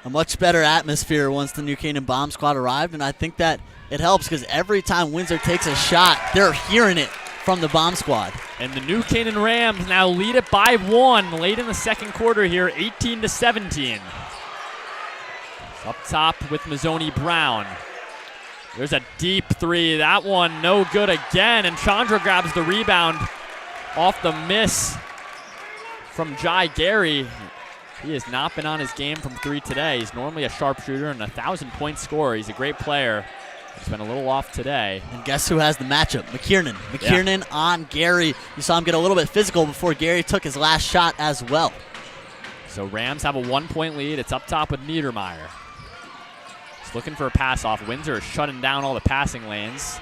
a much better atmosphere once the New Canaan Bomb Squad arrived, and I think that it helps because every time Windsor takes a shot, they're hearing it from the Bomb Squad. And the New Canaan Rams now lead it by 1 late in the second quarter here, 18-17. Up top with Mazzoni Brown. There's a deep three. That one no good again, and Chandra grabs the rebound off the miss from Jai Gary. He has not been on his game from 3 today. He's normally a sharpshooter and a 1,000-point scorer. He's a great player. He's been a little off today. And guess who has the matchup? McKiernan. McKiernan on Gary. You saw him get a little bit physical before Gary took his last shot as well. So Rams have a 1-point lead. It's up top with Niedermeyer. He's looking for a pass off. Windsor is shutting down all the passing lanes.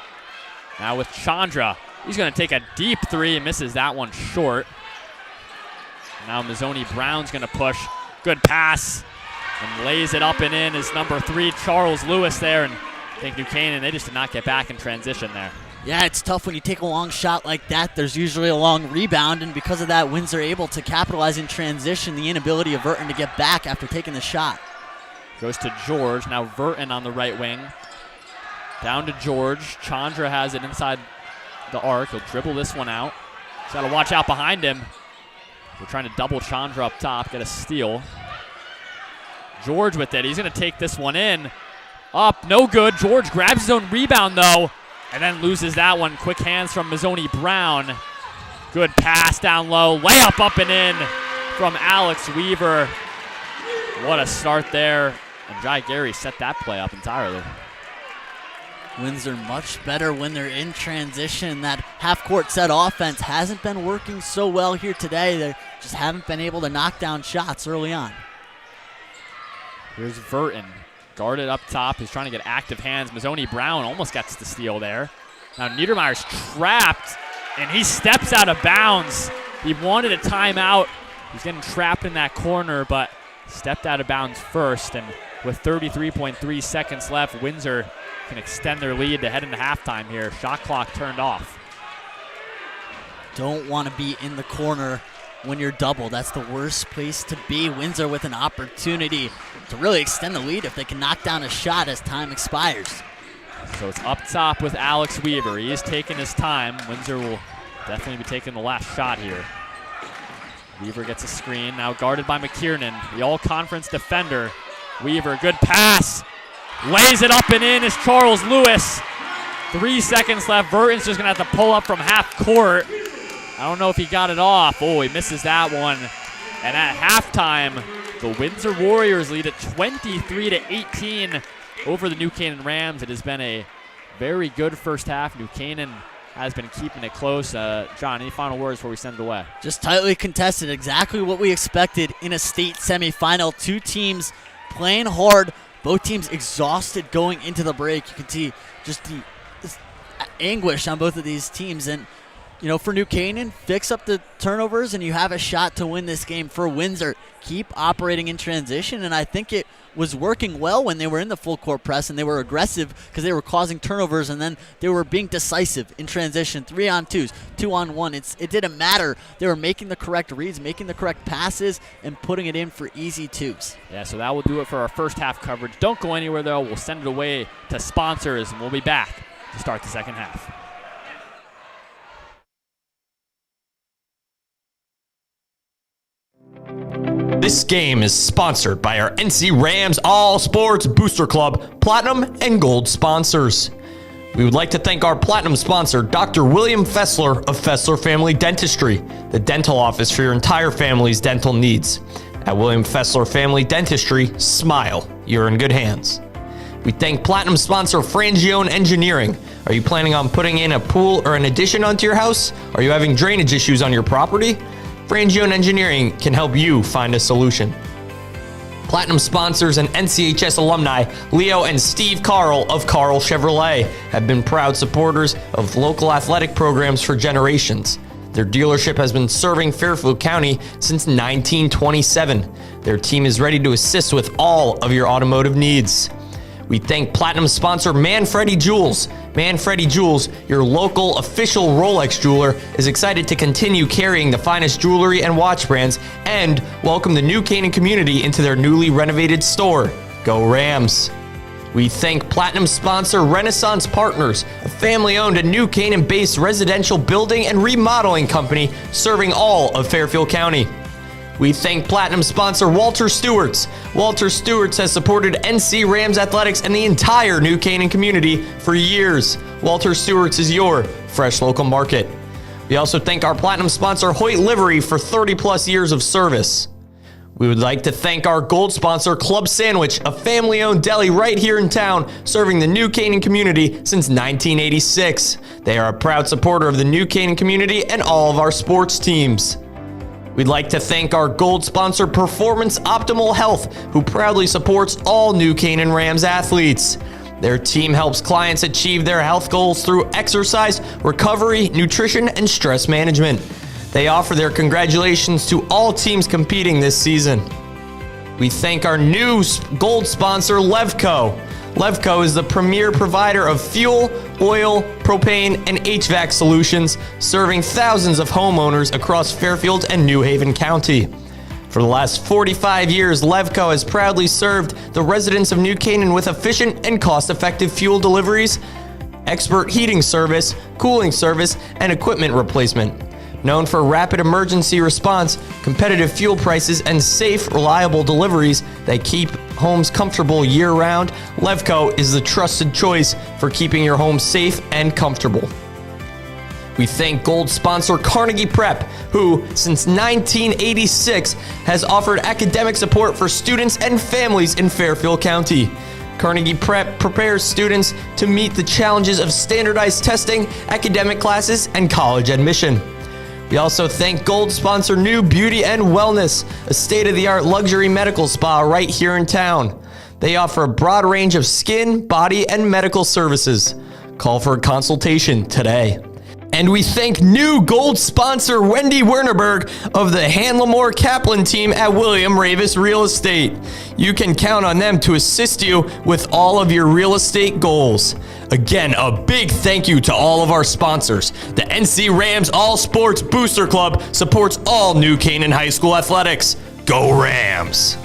Now with Chandra. He's going to take a deep three and misses that one short. Now Mazzoni Brown's going to push. Good pass. And lays it up and in is number 3, Charles Lewis there. And I think New Canaan, they just did not get back in transition there. Yeah, it's tough when you take a long shot like that. There's usually a long rebound, and because of that, Windsor able to capitalize in transition, the inability of Verton to get back after taking the shot. Goes to George. Now Verton on the right wing. Down to George. Chandra has it inside the arc. He'll dribble this one out. He's got to watch out behind him. We're trying to double Chandra up top, get a steal. George with it. He's going to take this one in. Up, no good. George grabs his own rebound, though, and then loses that one. Quick hands from Mazzoni Brown. Good pass down low. Layup up and in from Alex Weaver. What a start there. And Jai Gary set that play up entirely. Windsor much better when they're in transition. That half-court set offense hasn't been working so well here today. They just haven't been able to knock down shots early on. Here's Verton. Guarded up top. He's trying to get active hands. Mazzoni Brown almost gets the steal there. Now Niedermeyer's trapped, and he steps out of bounds. He wanted a timeout. He's getting trapped in that corner, but stepped out of bounds first. And with 33.3 seconds left, Windsor can extend their lead to head into halftime here. Shot clock turned off. Don't want to be in the corner when you're double. That's the worst place to be. Windsor with an opportunity to really extend the lead if they can knock down a shot as time expires. So it's up top with Alex Weaver. He is taking his time. Windsor will definitely be taking the last shot here. Weaver gets a screen, now guarded by McKiernan, the all-conference defender. Weaver, good pass. Lays it up and in is Charles Lewis. 3 seconds left. Verton's just going to have to pull up from half court. I don't know if he got it off. Oh, he misses that one. And at halftime, the Windsor Warriors lead at 23-18 over the New Canaan Rams. It has been a very good first half. New Canaan has been keeping it close. John, any final words before we send it away? Just tightly contested. Exactly what we expected in a state semifinal. Two teams playing hard. Both teams exhausted going into the break. You can see just the anguish on both of these teams. And, you know, for New Canaan, fix up the turnovers and you have a shot to win this game. For Windsor, keep operating in transition. And I think it was working well when they were in the full court press and they were aggressive because they were causing turnovers, and then they were being decisive in transition. 3-on-2s, 2-on-1. It didn't matter. They were making the correct reads, making the correct passes, and putting it in for easy twos. Yeah, so that will do it for our first half coverage. Don't go anywhere, though. We'll send it away to sponsors, and we'll be back to start the second half. This game is sponsored by our NC Rams All Sports Booster Club Platinum and Gold sponsors. We would like to thank our Platinum sponsor, Dr. William Fessler of Fessler Family Dentistry, the dental office for your entire family's dental needs. At William Fessler Family Dentistry, smile. You're in good hands. We thank Platinum sponsor Frangione Engineering. Are you planning on putting in a pool or an addition onto your house? Are you having drainage issues on your property? Frangione Engineering can help you find a solution. Platinum sponsors and NCHS alumni Leo and Steve Carl of Carl Chevrolet have been proud supporters of local athletic programs for generations. Their dealership has been serving Fairfield County since 1927. Their team is ready to assist with all of your automotive needs. We thank Platinum sponsor Manfredi Jewels. Manfredi Jewels, your local official Rolex jeweler, is excited to continue carrying the finest jewelry and watch brands and welcome the New Canaan community into their newly renovated store. Go Rams! We thank Platinum sponsor Renaissance Partners, a family-owned and New Canaan-based residential building and remodeling company serving all of Fairfield County. We thank Platinum sponsor Walter Stewart's. Walter Stewart's has supported NC Rams athletics and the entire New Canaan community for years. Walter Stewart's is your fresh local market. We also thank our Platinum sponsor Hoyt Livery for 30-plus years of service. We would like to thank our gold sponsor Club Sandwich, a family-owned deli right here in town, serving the New Canaan community since 1986. They are a proud supporter of the New Canaan community and all of our sports teams. We'd like to thank our gold sponsor, Performance Optimal Health, who proudly supports all New Canaan Rams athletes. Their team helps clients achieve their health goals through exercise, recovery, nutrition, and stress management. They offer their congratulations to all teams competing this season. We thank our new gold sponsor, Levco. Levco is the premier provider of fuel, oil, propane, and HVAC solutions, serving thousands of homeowners across Fairfield and New Haven County. For the last 45 years, Levco has proudly served the residents of New Canaan with efficient and cost-effective fuel deliveries, expert heating service, cooling service, and equipment replacement. Known for rapid emergency response, competitive fuel prices, and safe, reliable deliveries that keep homes comfortable year-round, Levco is the trusted choice for keeping your home safe and comfortable. We thank Gold sponsor Carnegie Prep, who, since 1986, has offered academic support for students and families in Fairfield County. Carnegie Prep prepares students to meet the challenges of standardized testing, academic classes, and college admission. We also thank Gold sponsor New Beauty and Wellness, a state-of-the-art luxury medical spa right here in town. They offer a broad range of skin, body, and medical services. Call for a consultation today. And we thank new Gold sponsor Wendy Wernerberg of the Hanlamore Kaplan team at William Ravis Real Estate. You can count on them to assist you with all of your real estate goals. Again, a big thank you to all of our sponsors. The NC Rams All Sports Booster Club supports all New Canaan High School athletics. Go Rams!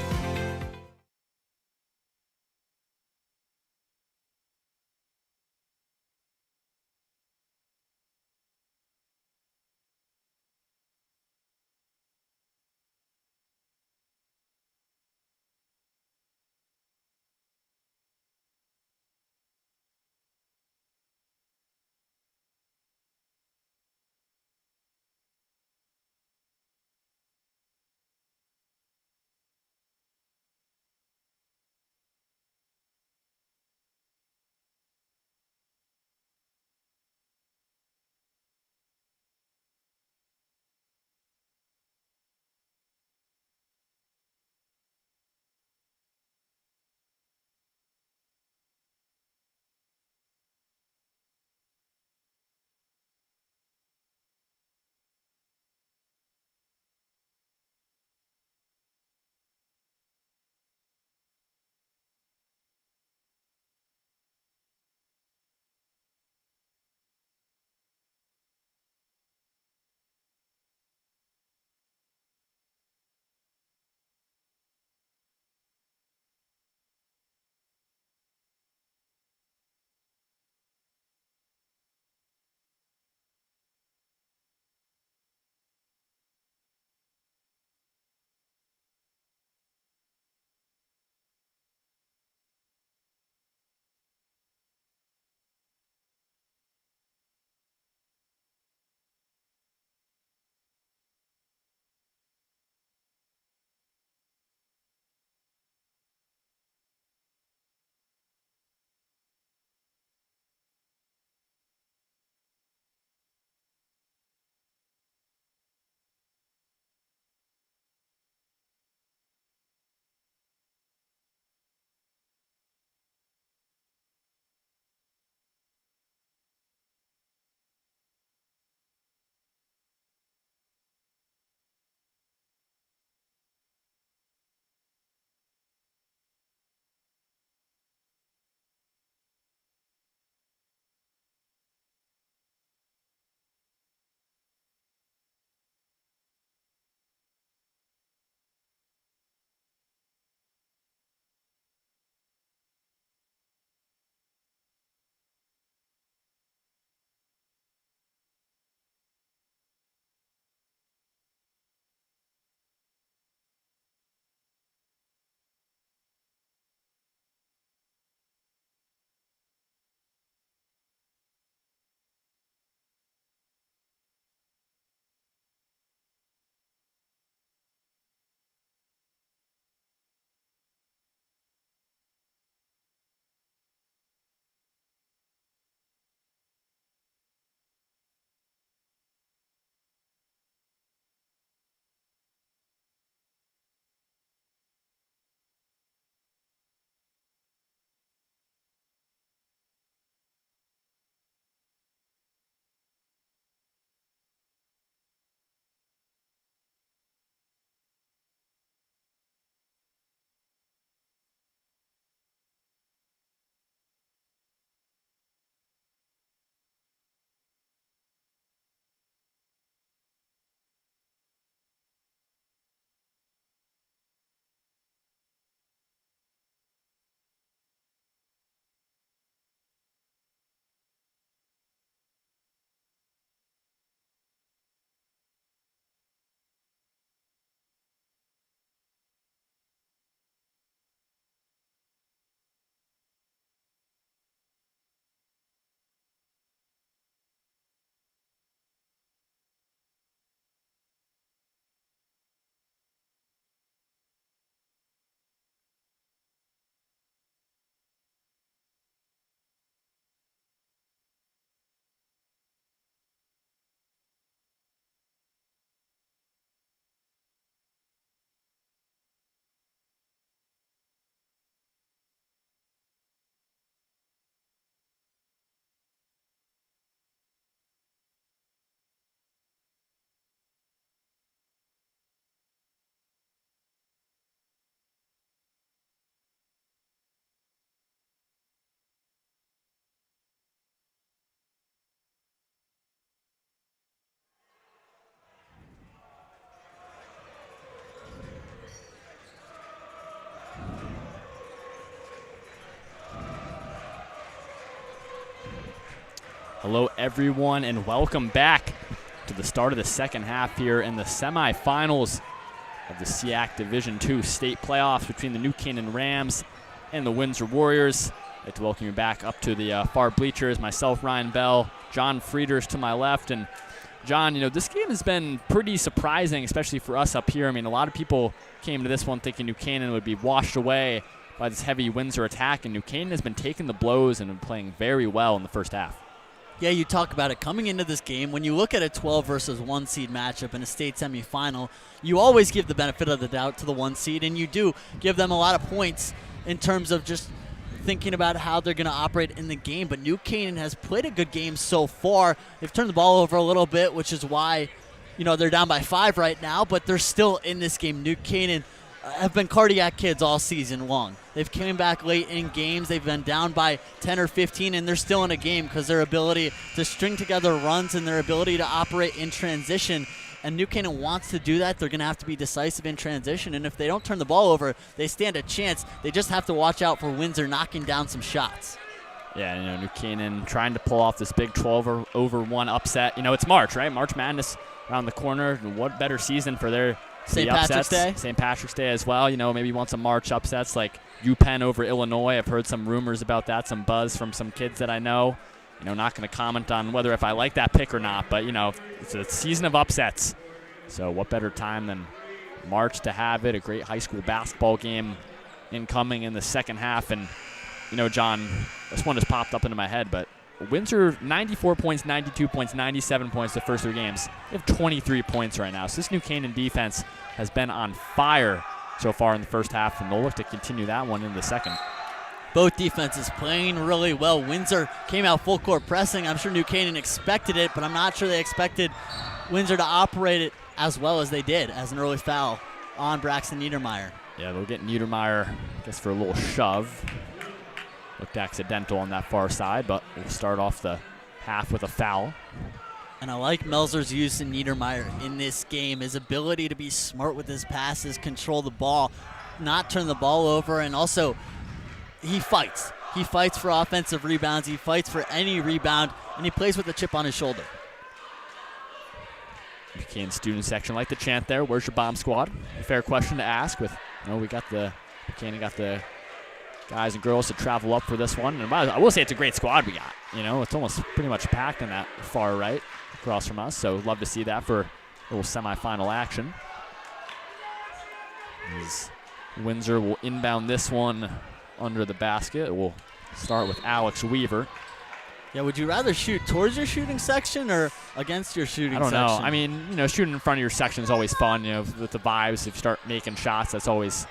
Hello, everyone, and welcome back to the start of the second half here in the semifinals of the CIAC Division II state playoffs between the New Canaan Rams and the Windsor Warriors. I'd like to welcome you back up to the far bleachers. Myself, Ryan Bell, John Frieders to my left. And John, this game has been pretty surprising, especially for us up here. I mean, a lot of people came to this one thinking New Canaan would be washed away by this heavy Windsor attack, and New Canaan has been taking the blows and been playing very well in the first half. Yeah, you talk about it. Coming into this game, when you look at a 12 versus 1 seed matchup in a state semifinal, you always give the benefit of the doubt to the 1 seed, and you do give them a lot of points in terms of just thinking about how they're going to operate in the game. But New Canaan has played a good game so far. They've turned the ball over a little bit, which is why, they're down by 5 right now, but they're still in this game. New Canaan have been cardiac kids all season long. They've came back late in games. They've been down by 10 or 15, and they're still in a game because their ability to string together runs and their ability to operate in transition. And New Canaan wants to do that. They're going to have to be decisive in transition, and if they don't turn the ball over, they stand a chance. They just have to watch out for Windsor knocking down some shots. Yeah, New Canaan trying to pull off this big 12-over-1 upset. It's March, right? March Madness around the corner. What better season for their St. Patrick's Day? St. Patrick's Day as well. Maybe you want some March upsets like UPenn over Illinois. I've heard some rumors about that, some buzz from some kids that I know. Not going to comment on whether if I like that pick or not, but, it's a season of upsets. So what better time than March to have it, a great high school basketball game incoming in the second half. And, John, this one just popped up into my head, but Windsor, 94 points, 92 points, 97 points the first 3 games. They have 23 points right now. So this New Canaan defense has been on fire so far in the first half, and they'll look to continue that one in the second. Both defenses playing really well. Windsor came out full court pressing. I'm sure New Canaan expected it, but I'm not sure they expected Windsor to operate it as well as they did, as an early foul on Braxton Niedermeyer. Yeah, they'll get Niedermeyer, I guess, for a little shove. Looked accidental on that far side, but we'll start off the half with a foul. And I like Melzer's use of Niedermeyer in this game. His ability to be smart with his passes, control the ball, not turn the ball over, and also he fights. He fights for offensive rebounds. He fights for any rebound, and he plays with a chip on his shoulder. Buchanan student section like to chant there, where's your bomb squad? A fair question to ask with, Buchanan got the guys and girls to travel up for this one. And I will say it's a great squad we got. It's almost pretty much packed in that far right across from us. So love to see that for a little semifinal action. As Windsor will inbound this one under the basket. We'll start with Alex Weaver. Yeah, would you rather shoot towards your shooting section or against your shooting section? I don't know. I mean, shooting in front of your section is always fun. With the vibes, if you start making shots, that's always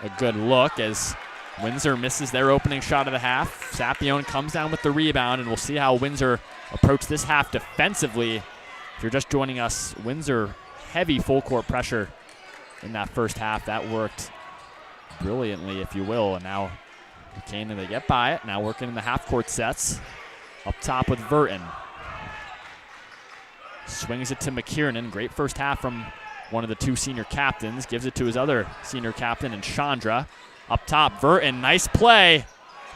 a good look. As Windsor misses their opening shot of the half, Sapione comes down with the rebound, and we'll see how Windsor approach this half defensively. If you're just joining us, Windsor heavy full court pressure in that first half. That worked brilliantly, if you will, and now Canaan, they get by it. Now working in the half court sets. Up top with Verton. Swings it to McKiernan. Great first half from one of the 2 senior captains. Gives it to his other senior captain in Chandra. Up top, Verton. Nice play.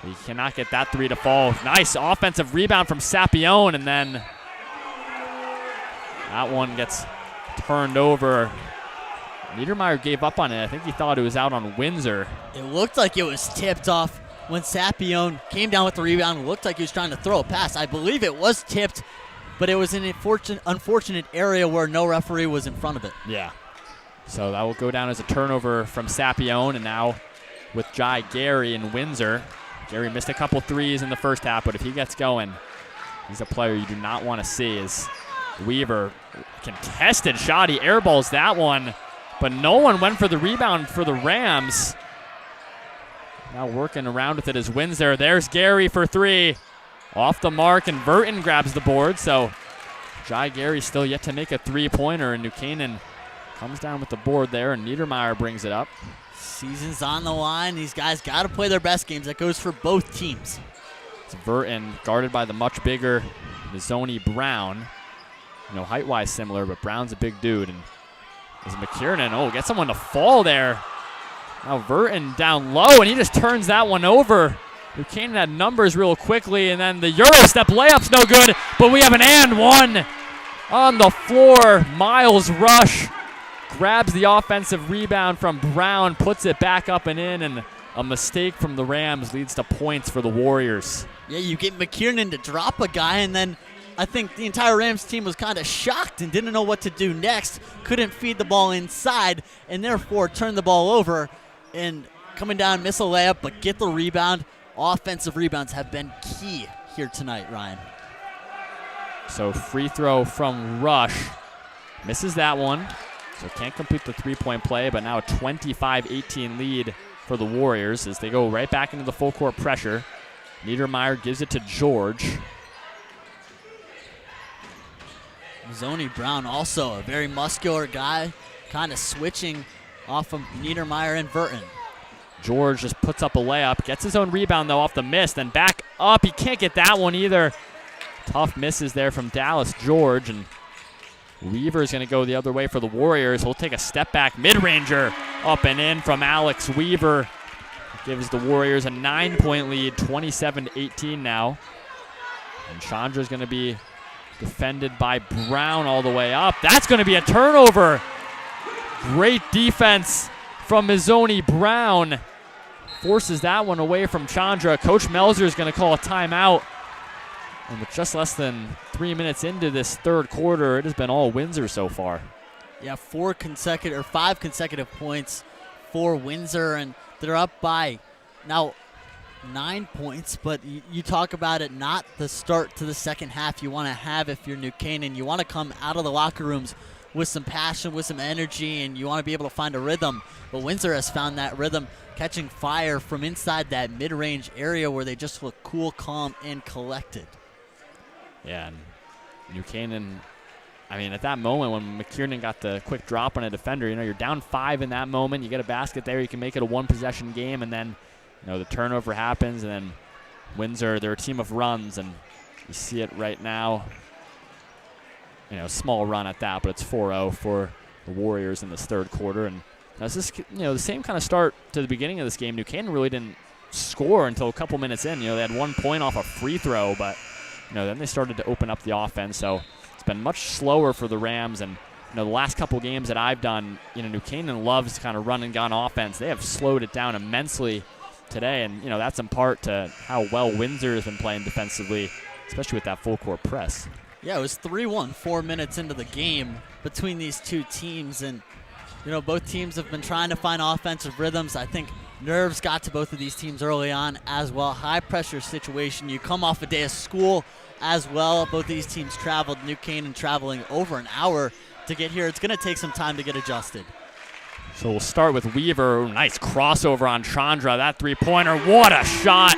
He cannot get that 3 to fall. Nice offensive rebound from Sapione, and then that one gets turned over. Niedermeyer gave up on it. I think he thought it was out on Windsor. It looked like it was tipped off when Sapione came down with the rebound. It looked like he was trying to throw a pass. I believe it was tipped, but it was an unfortunate area where no referee was in front of it. Yeah. So that will go down as a turnover from Sapione, and now with Jai Gary in Windsor. Gary missed a couple threes in the first half, but if he gets going, he's a player you do not want to see. As Weaver, contested shot, he airballs that one, but no one went for the rebound for the Rams. Now working around with it is Windsor. There's Gary for 3. Off the mark, and Verton grabs the board. So Jai Gary still yet to make a 3-pointer, and New Canaan comes down with the board there, and Niedermeyer brings it up. Season's on the line. These guys got to play their best games. That goes for both teams. It's Verton guarded by the much bigger Mazzoni Brown. Height-wise similar, but Brown's a big dude. And as McKiernan, get someone to fall there. Now Verton down low, and he just turns that one over. Canaan had numbers real quickly, and then the Euro step layup's no good, but we have an and one on the floor. Miles Rush grabs the offensive rebound from Brown, puts it back up and in, and a mistake from the Rams leads to points for the Warriors. Yeah, you get McKiernan to drop a guy, and then I think the entire Rams team was kind of shocked and didn't know what to do next. Couldn't feed the ball inside, and therefore turned the ball over. And coming down, miss a layup, but get the rebound. Offensive rebounds have been key here tonight, Ryan. So free throw from Rush. Misses that one. So can't complete the three-point play, but now a 25-18 lead for the Warriors as they go right back into the full court pressure. Niedermeyer gives it to George. Zoni Brown, also a very muscular guy, kind of switching off of Niedermeyer and Burton. George just puts up a layup, gets his own rebound though off the miss, then back up. He can't get that one either. Tough misses there from Dallas George, and Weaver's going to go the other way for the Warriors. He'll take a step back mid-ranger up and in from Alex Weaver. Gives the Warriors a 9-point lead, 27-18 now. And Chandra's going to be defended by Brown all the way up. That's going to be a turnover. Great defense from Mizoni Brown. Forces that one away from Chandra. Coach Melzer is going to call a timeout. And with just less than 3 minutes into this third quarter, it has been all Windsor so far. Yeah, 5 consecutive points for Windsor, and they're up by now 9 points. But you talk about it, not the start to the second half you want to have if you're New Canaan. You want to come out of the locker rooms with some passion, with some energy, and you want to be able to find a rhythm. But Windsor has found that rhythm, catching fire from inside that mid-range area where they just look cool, calm, and collected. Yeah, and New Canaan, I mean, at that moment when McKiernan got the quick drop on a defender, you're down 5 in that moment. You get a basket there, you can make it a one-possession game, and then, the turnover happens, and then Windsor, they're a team of runs, and you see it right now. Small run at that, but it's 4-0 for the Warriors in this third quarter. And it's just, the same kind of start to the beginning of this game. New Canaan really didn't score until a couple minutes in. They had 1 point off a free throw, but then they started to open up the offense. So it's been much slower for the Rams. And the last couple games that I've done, New Canaan loves kind of run and gun offense. They have slowed it down immensely today, and that's in part to how well Windsor has been playing defensively, especially with that full court press. Yeah, it was 3-1 4 minutes into the game between these two teams, and both teams have been trying to find offensive rhythms. I think nerves got to both of these teams early on as well. High pressure situation. You come off a day of school as well. Both of these teams traveled. New Canaan traveling over an hour to get here. It's going to take some time to get adjusted. So we'll start with Weaver. Nice crossover on Chandra. That three-pointer. What a shot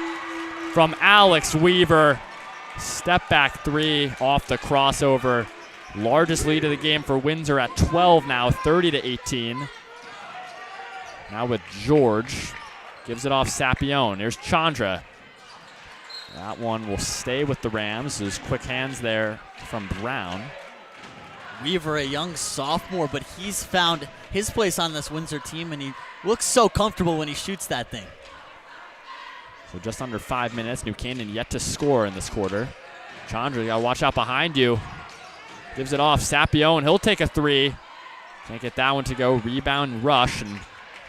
from Alex Weaver. Step back three off the crossover. Largest lead of the game for Windsor at 12 now, 30-18. Now with George. Gives it off Sapione. There's Chandra. That one will stay with the Rams. There's quick hands there from Brown. Weaver, a young sophomore, but he's found his place on this Windsor team, and he looks so comfortable when he shoots that thing. So just under 5 minutes. New Canaan yet to score in this quarter. Chandra, you got to watch out behind you. Gives it off. Sapione, he'll take a three. Can't get that one to go. Rebound Rush, and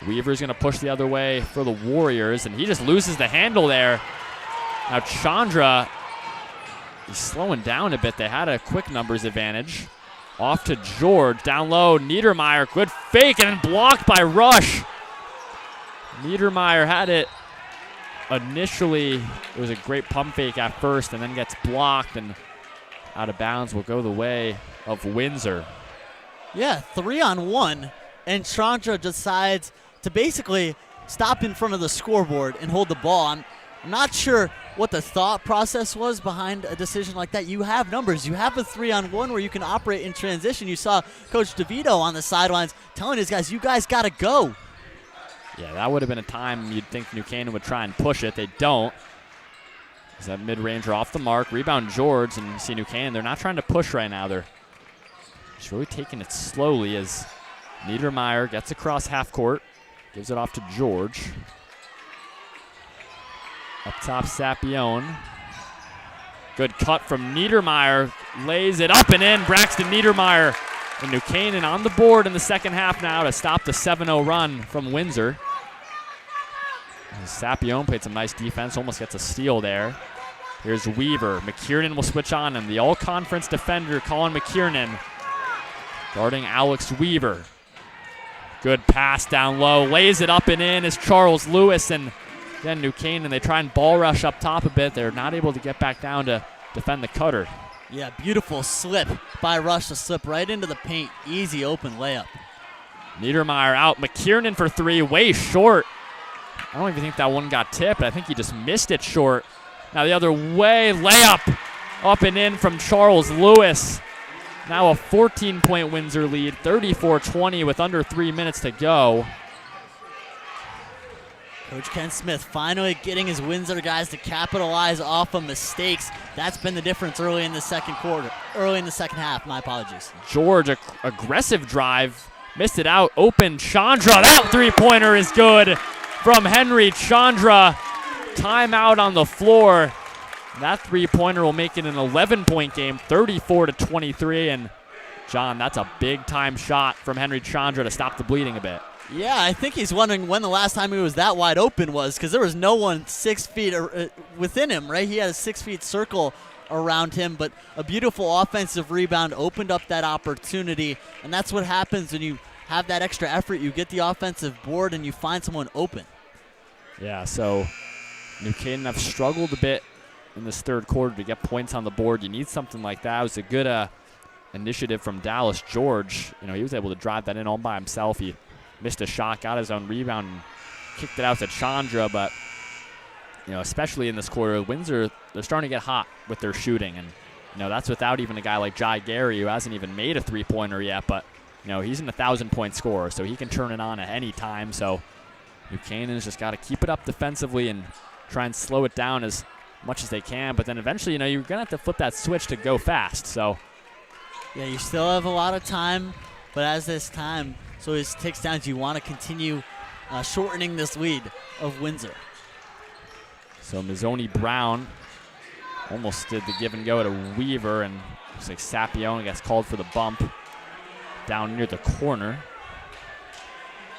Weaver's going to push the other way for the Warriors, and he just loses the handle there. Now Chandra, he's slowing down a bit. They had a quick numbers advantage. Off to George, down low, Niedermeyer, good fake, and then blocked by Rush. Niedermeyer had it initially. It was a great pump fake at first, and then gets blocked, and out of bounds will go the way of Windsor. Yeah, 3-on-1, and Chandra decides to basically stop in front of the scoreboard and hold the ball. I'm not sure what the thought process was behind a decision like that. You have numbers. You have a 3-on-1 where you can operate in transition. You saw Coach DeVito on the sidelines telling his guys, you guys got to go. Yeah, that would have been a time you'd think New Canaan would try and push it. They don't. Is that mid-ranger off the mark. Rebound George, and you see New Canaan, they're not trying to push right now. They're just really taking it slowly as Niedermeyer gets across half court, gives it off to George. Up top, Sapione. Good cut from Niedermeyer. Lays it up and in. Braxton Niedermeyer. And New Canaan on the board in the second half now to stop the 7-0 run from Windsor. Sapione played some nice defense. Almost gets a steal there. Here's Weaver. McKiernan will switch on him. The all-conference defender, Colin McKiernan, guarding Alex Weaver. Good pass down low. Lays it up and in is Charles Lewis. And again, New Canaan, they try and ball rush up top a bit. They're not able to get back down to defend the cutter. Yeah, beautiful slip by Rush to slip right into the paint. Easy open layup. Niedermeyer out. McKiernan for three. Way short. I don't even think that one got tipped. I think he just missed it short. Now the other way. Layup up and in from Charles Lewis. Now a 14-point Windsor lead, 34-20 with under 3 minutes to go. Coach Ken Smith finally getting his Windsor guys to capitalize off of mistakes. That's been the difference early in the second half. My apologies. George, aggressive drive. Missed it out. Open. Chandra. That three-pointer is good from Henry Chandra. Timeout on the floor. That three-pointer will make it an 11-point game, 34-23. And, John, that's a big-time shot from Henry Chandra to stop the bleeding a bit. Yeah, I think he's wondering when the last time he was that wide open was, because there was no one 6 feet within him, right? He had a 6 feet circle around him, but a beautiful offensive rebound opened up that opportunity, and that's what happens when you have that extra effort. You get the offensive board and you find someone open. Yeah, so New Canaan have struggled a bit in this third quarter to get points on the board. You need something like that. It was a good initiative from Dallas George. You know, he was able to drive that in all by himself. He missed a shot, got his own rebound, and kicked it out to Chandra. But, you know, especially in this quarter, Windsor, they're starting to get hot with their shooting. And, you know, that's without even a guy like Jai Gary, who hasn't even made a three-pointer yet. But, you know, he's an 1,000-point scorer, so he can turn it on at any time. So New Canaan's just got to keep it up defensively and try and slow it down as much as they can. But then eventually, you know, you're going to have to flip that switch to go fast. So, yeah, you still have a lot of time, but as this time so it takes down, you want to continue shortening this lead of Windsor. So Mazzoni Brown almost did the give and go to Weaver, and looks like Sapione gets called for the bump down near the corner.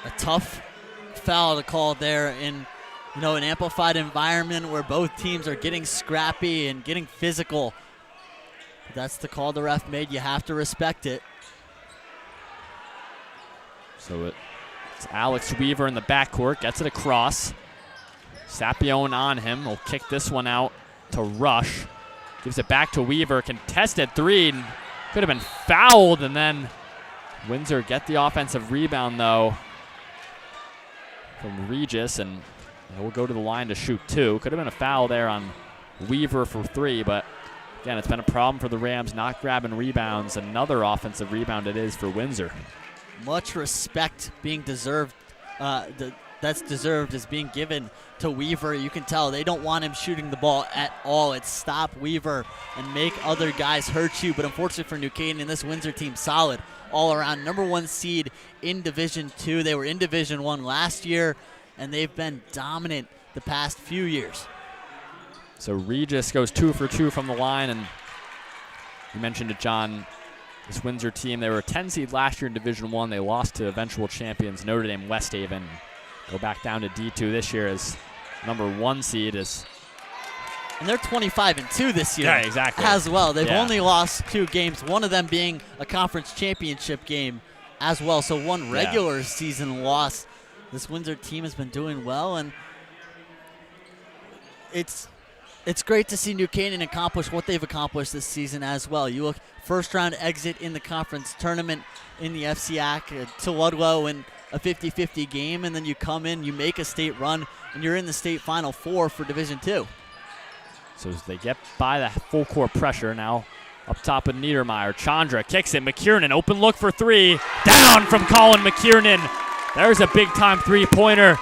A tough foul to call there in, you know, an amplified environment where both teams are getting scrappy and getting physical. But that's the call the ref made. You have to respect it. So it's Alex Weaver in the backcourt, gets it across. Sapione on him. He'll kick this one out to Rush. Gives it back to Weaver. Contested three. Could have been fouled, and then Windsor get the offensive rebound, though, from Regis, and we'll go to the line to shoot two. Could have been a foul there on Weaver for three, but again, it's been a problem for the Rams not grabbing rebounds. Another offensive rebound it is for Windsor. Much respect being deserved. That's deserved is being given to Weaver. You can tell they don't want him shooting the ball at all. It's stop Weaver and make other guys hurt you. But unfortunately for New Canaan, this Windsor team solid all around. Number 1 seed in Division II. They were in Division I last year, and they've been dominant the past few years. So Regis goes 2 for 2 from the line, and you mentioned it, John. This Windsor team, they were a 10 seed last year in Division I. They lost to eventual champions Notre Dame West Haven. Go back down to D2 this year as number 1 seed is. And they're 25-2 this year. Yeah, exactly. As well. They've only lost 2 games, one of them being a conference championship game as well. So one regular season loss. This Windsor team has been doing well, and it's great to see New Canaan accomplish what they've accomplished this season as well. You look first-round exit in the conference tournament in the CIAC to Ludlow in a 50-50 game, and then you come in, you make a state run, and you're in the state Final Four for Division II. So as they get by the full-court pressure now, up top of Niedermeyer. Chandra kicks it. McKiernan, open look for 3. Down from Colin McKiernan. There's a big-time three-pointer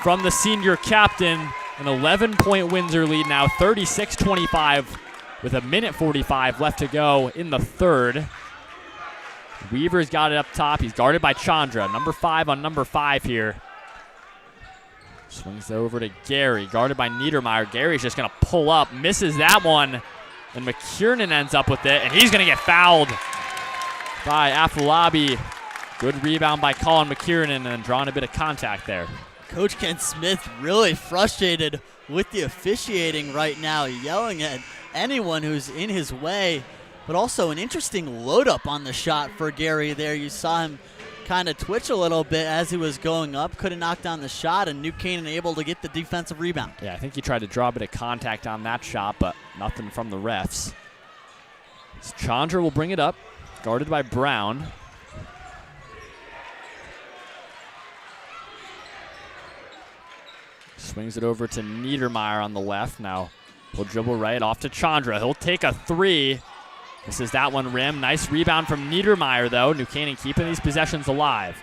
from the senior captain. An 11-point Windsor lead now, 36-25, with 1:45 left to go in the third. Weaver's got it up top. He's guarded by Chandra. Number 5 on number 5 here. Swings it over to Gary, guarded by Niedermeyer. Gary's just going to pull up, misses that one, and McKiernan ends up with it, and he's going to get fouled by Afolabi. Good rebound by Colin McKiernan and drawing a bit of contact there. Coach Ken Smith really frustrated with the officiating right now, yelling at anyone who's in his way, but also an interesting load up on the shot for Gary there. You saw him kind of twitch a little bit as he was going up, couldn't knock down the shot, and New Canaan able to get the defensive rebound. Yeah, I think he tried to draw a bit of contact on that shot, but nothing from the refs. So Chandra will bring it up, guarded by Brown. Swings it over to Niedermeyer on the left. Now he'll dribble right off to Chandra. He'll take a three. This is that one rim. Nice rebound from Niedermeyer, though. New Canaan keeping these possessions alive.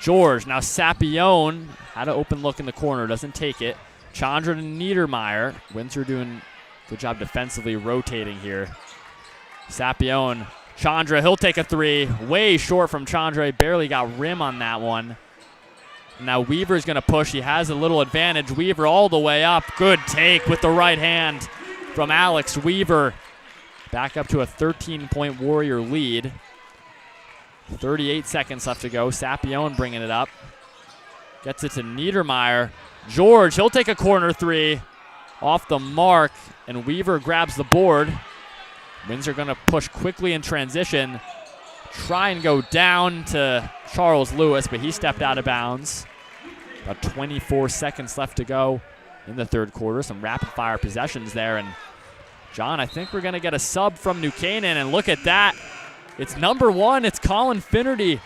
George, now Sapione. Had an open look in the corner. Doesn't take it. Chandra to Niedermeyer. Windsor doing a good job defensively rotating here. Sapione. Chandra, he'll take a three. Way short from Chandra. He barely got rim on that one. Now Weaver's going to push. He has a little advantage. Weaver all the way up. Good take with the right hand from Alex Weaver. Back up to a 13-point Warrior lead. 38 seconds left to go. Sapione bringing it up. Gets it to Niedermeyer. George, he'll take a corner three. Off the mark, and Weaver grabs the board. Windsor going to push quickly in transition. Try and go down to Charles Lewis, but he stepped out of bounds. About 24 seconds left to go in the third quarter. Some rapid-fire possessions there, and John, I think we're going to get a sub from New Canaan, and look at that. It's number one. It's Colin Finnerty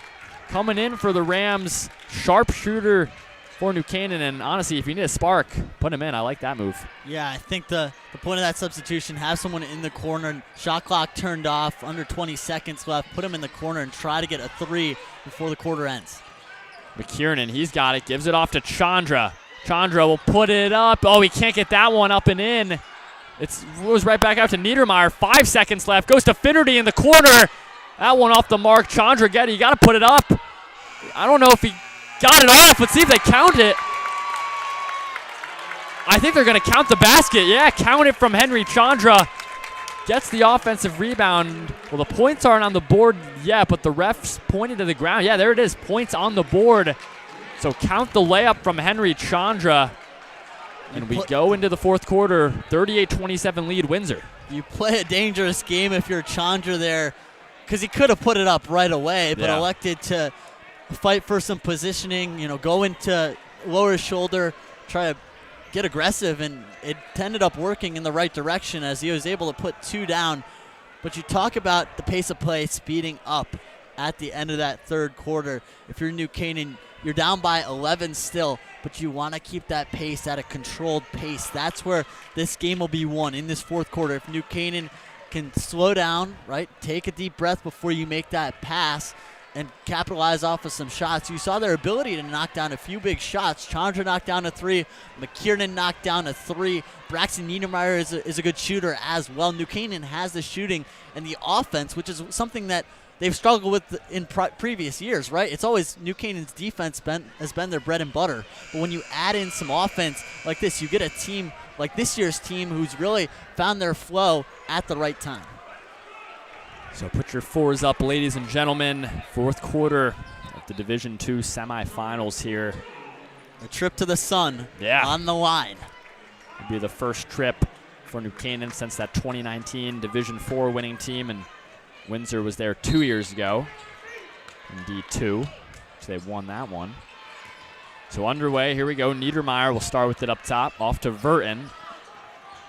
coming in for the Rams. Sharpshooter for New Canaan, and honestly, if you need a spark, put him in. I like that move. Yeah, I think the point of that substitution, have someone in the corner, shot clock turned off, under 20 seconds left, put him in the corner and try to get a three before the quarter ends. McKiernan, he's got it, gives it off to Chandra. Chandra will put it up. Oh, he can't get that one up and in. It goes right back out to Niedermeyer. 5 seconds left. Goes to Finnerty in the corner. That one off the mark. Chandra, you got to put it up. I don't know if he got it off. Let's see if they count it. I think they're going to count the basket. Yeah, count it from Henry Chandra. Gets the offensive rebound. Well, the points aren't on the board yet, but the refs pointed to the ground. Yeah, there it is. Points on the board. So count the layup from Henry Chandra. And we go into the fourth quarter, 38-27 lead Windsor. You play a dangerous game if you're Chandra there, because he could have put it up right away, but elected to fight for some positioning, go into lower shoulder, try to get aggressive, and it ended up working in the right direction as he was able to put two down. But you talk about the pace of play speeding up at the end of that third quarter. If you're New Canaan, you're down by 11 still, but you want to keep that pace at a controlled pace. That's where this game will be won in this fourth quarter. If New Canaan can slow down, right, take a deep breath before you make that pass and capitalize off of some shots. You saw their ability to knock down a few big shots. Chandra knocked down a three. McKiernan knocked down a three. Braxton Niedermeyer is a good shooter as well. New Canaan has the shooting and the offense, which is something that they've struggled with in previous years, right? It's always New Canaan's defense has been their bread and butter. But when you add in some offense like this, you get a team like this year's team who's really found their flow at the right time. So put your fours up, ladies and gentlemen. Fourth quarter of the Division II semifinals here. A trip to the sun on the line. It'll be the first trip for New Canaan since that 2019 Division IV winning team, and Windsor was there 2 years ago in D2, so they won that one. So underway, here we go. Niedermeyer will start with it up top, off to Verton.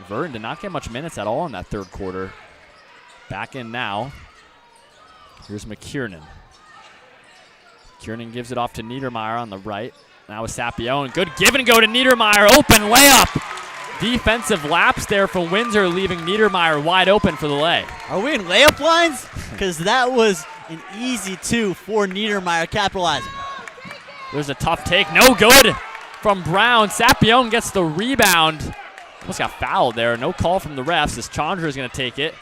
Verton did not get much minutes at all in that third quarter. Back in now. Here's McKiernan. McKiernan gives it off to Niedermeyer on the right. Now with Sapione. Good give and go to Niedermeyer. Open layup. Defensive lapse there from Windsor, leaving Niedermeyer wide open for the lay. Are we in layup lines? Because that was an easy two for Niedermeyer capitalizing. There's a tough take. No good from Brown. Sapione gets the rebound. Almost got fouled there. No call from the refs as Chandra is going to take it.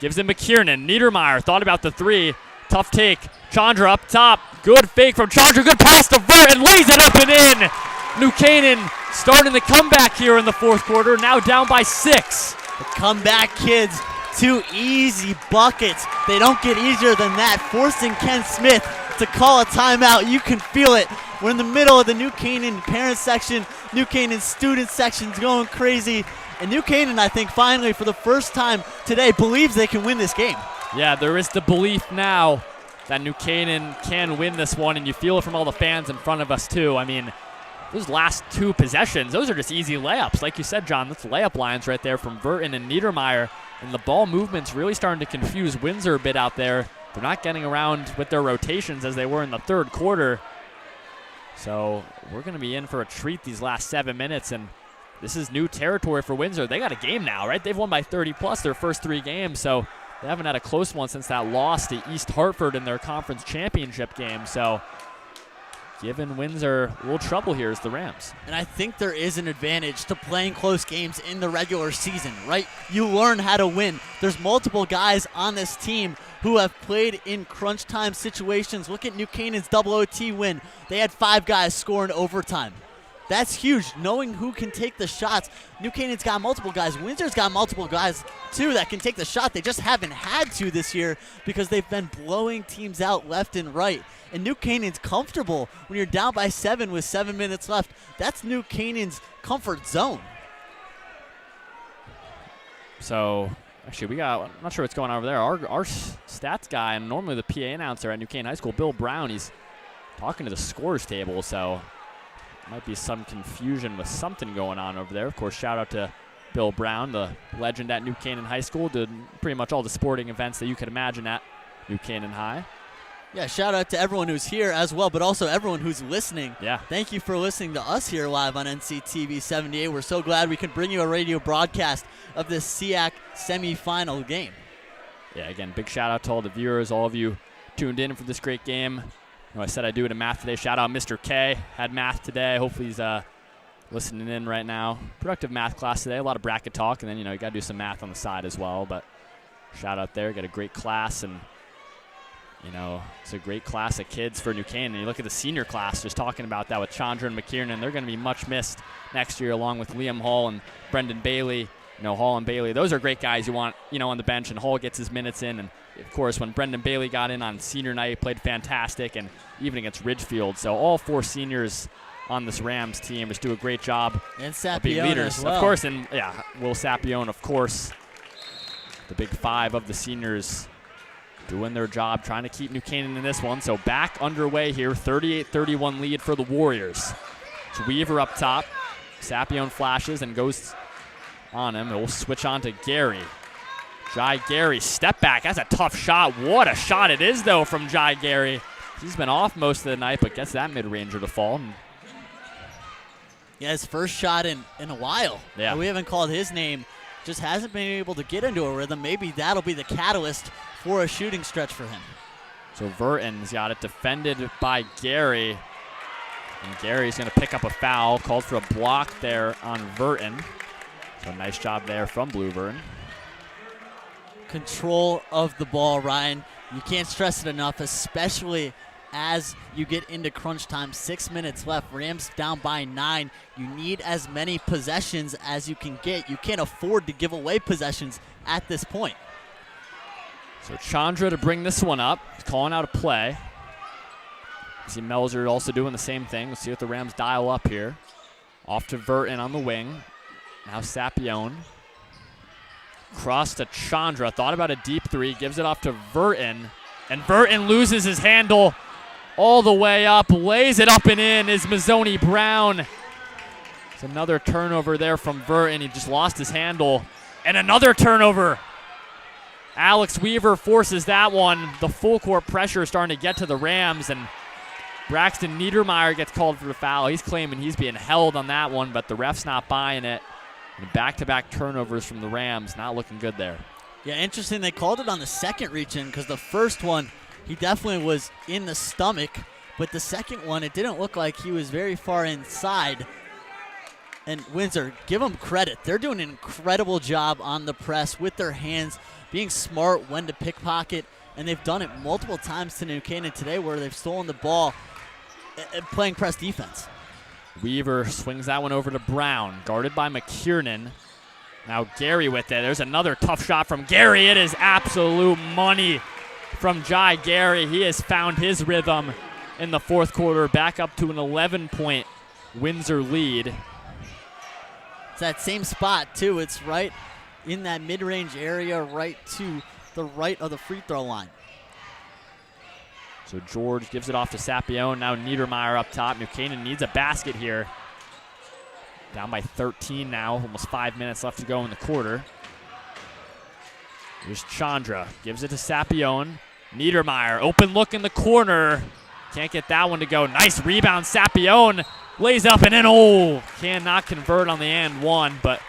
Gives it McKiernan. Niedermeyer thought about the three. Tough take. Chandra up top. Good fake from Chandra. Good pass to Verton. Lays it up and in. New Canaan starting the comeback here in the fourth quarter, now down by 6. The comeback kids, 2 easy buckets. They don't get easier than that, forcing Ken Smith to call a timeout. You can feel it. We're in the middle of the New Canaan parent section. New Canaan student section's going crazy. And New Canaan, I think, finally, for the first time today, believes they can win this game. Yeah, there is the belief now that New Canaan can win this one, and you feel it from all the fans in front of us, too. I mean, those last 2 possessions, those are just easy layups. Like you said, John, that's layup lines right there from Verton and Niedermeyer. And the ball movement's really starting to confuse Windsor a bit out there. They're not getting around with their rotations as they were in the third quarter. So we're going to be in for a treat these last 7 minutes, and this is new territory for Windsor. They got a game now, right? They've won by 30+ their first 3 games, so they haven't had a close one since that loss to East Hartford in their conference championship game. So giving Windsor a little trouble here is the Rams. And I think there is an advantage to playing close games in the regular season, right? You learn how to win. There's multiple guys on this team who have played in crunch time situations. Look at New Canaan's double OT win. They had 5 guys score in overtime. That's huge, knowing who can take the shots. New Canaan's got multiple guys. Windsor's got multiple guys, too, that can take the shot. They just haven't had to this year because they've been blowing teams out left and right. And New Canaan's comfortable when you're down by 7 with 7 minutes left. That's New Canaan's comfort zone. So, actually, I'm not sure what's going on over there. Our stats guy, and normally the PA announcer at New Canaan High School, Bill Brown, he's talking to the scores table, so might be some confusion with something going on over there. Of course, shout out to Bill Brown, the legend at New Canaan High School, did pretty much all the sporting events that you could imagine at New Canaan High. Yeah, shout out to everyone who's here as well, but also everyone who's listening. Yeah. Thank you for listening to us here live on NCTV 78. We're so glad we can bring you a radio broadcast of this CIAC semifinal game. Yeah, again, big shout out to all the viewers, all of you tuned in for this great game. I said I'd do it in math today. Shout out Mr. K. Had math today. Hopefully he's listening in right now. Productive math class today. A lot of bracket talk, and then, you got to do some math on the side as well. But shout out there. Got a great class, and, it's a great class of kids for New Canaan. You look at the senior class, just talking about that with Chandra and McKiernan. They're going to be much missed next year, along with Liam Hall and Brendan Bailey. Hall and Bailey, those are great guys you want, on the bench, and Hall gets his minutes in. And, of course, when Brendan Bailey got in on senior night, he played fantastic, and even against Ridgefield. So all 4 seniors on this Rams team just do a great job and of being leaders. as well. Of course, and, Will Sapione, of course, the big 5 of the seniors doing their job, trying to keep New Canaan in this one. So back underway here, 38-31 lead for the Warriors. It's Weaver up top. Sapione flashes and goes on him. We'll switch on to Gary. Jai Gary, step back. That's a tough shot. What a shot it is, though, from Jai Gary. He's been off most of the night, but gets that mid-ranger to fall. Yeah, his first shot in a while. Yeah. We haven't called his name. Just hasn't been able to get into a rhythm. Maybe that'll be the catalyst for a shooting stretch for him. So Verton's got it defended by Gary. And Gary's going to pick up a foul. Called for a block there on Verton. So nice job there from Blue Verton. Control of the ball, Ryan. You can't stress it enough, especially as you get into crunch time. 6 minutes left. Rams down by 9. You need as many possessions as you can get. You can't afford to give away possessions at this point. So Chandra to bring this one up. He's calling out a play. You see Melzer also doing the same thing. Let's see what the Rams dial up here. Off to Verton on the wing. Now Sapione. Cross to Chandra. Thought about a deep 3. Gives it off to Verton. And Verton loses his handle all the way up. Lays it up and in is Mazzoni Brown. It's another turnover there from Verton. He just lost his handle. And another turnover. Alex Weaver forces that one. The full court pressure is starting to get to the Rams. And Braxton Niedermeyer gets called for the foul. He's claiming he's being held on that one, but the ref's not buying it. And back-to-back turnovers from the Rams, not looking good there. Yeah, interesting. They called it on the second reach-in because the first one, he definitely was in the stomach. But the second one, it didn't look like he was very far inside. And Windsor, give them credit. They're doing an incredible job on the press with their hands, being smart when to pickpocket. And they've done it multiple times to New Canaan today where they've stolen the ball playing press defense. Weaver swings that one over to Brown, guarded by McKiernan. Now Gary with it. There's another tough shot from Gary. It is absolute money from Jai Gary. He has found his rhythm in the fourth quarter, back up to an 11-point Windsor lead. It's that same spot, too. It's right in that mid-range area, right to the right of the free throw line. So George gives it off to Sapione. Now Niedermeyer up top. New Canaan needs a basket here. Down by 13 now. Almost 5 minutes left to go in the quarter. Here's Chandra. Gives it to Sapione. Niedermeyer. Open look in the corner. Can't get that one to go. Nice rebound. Sapione lays up and in. Cannot convert on the and one, but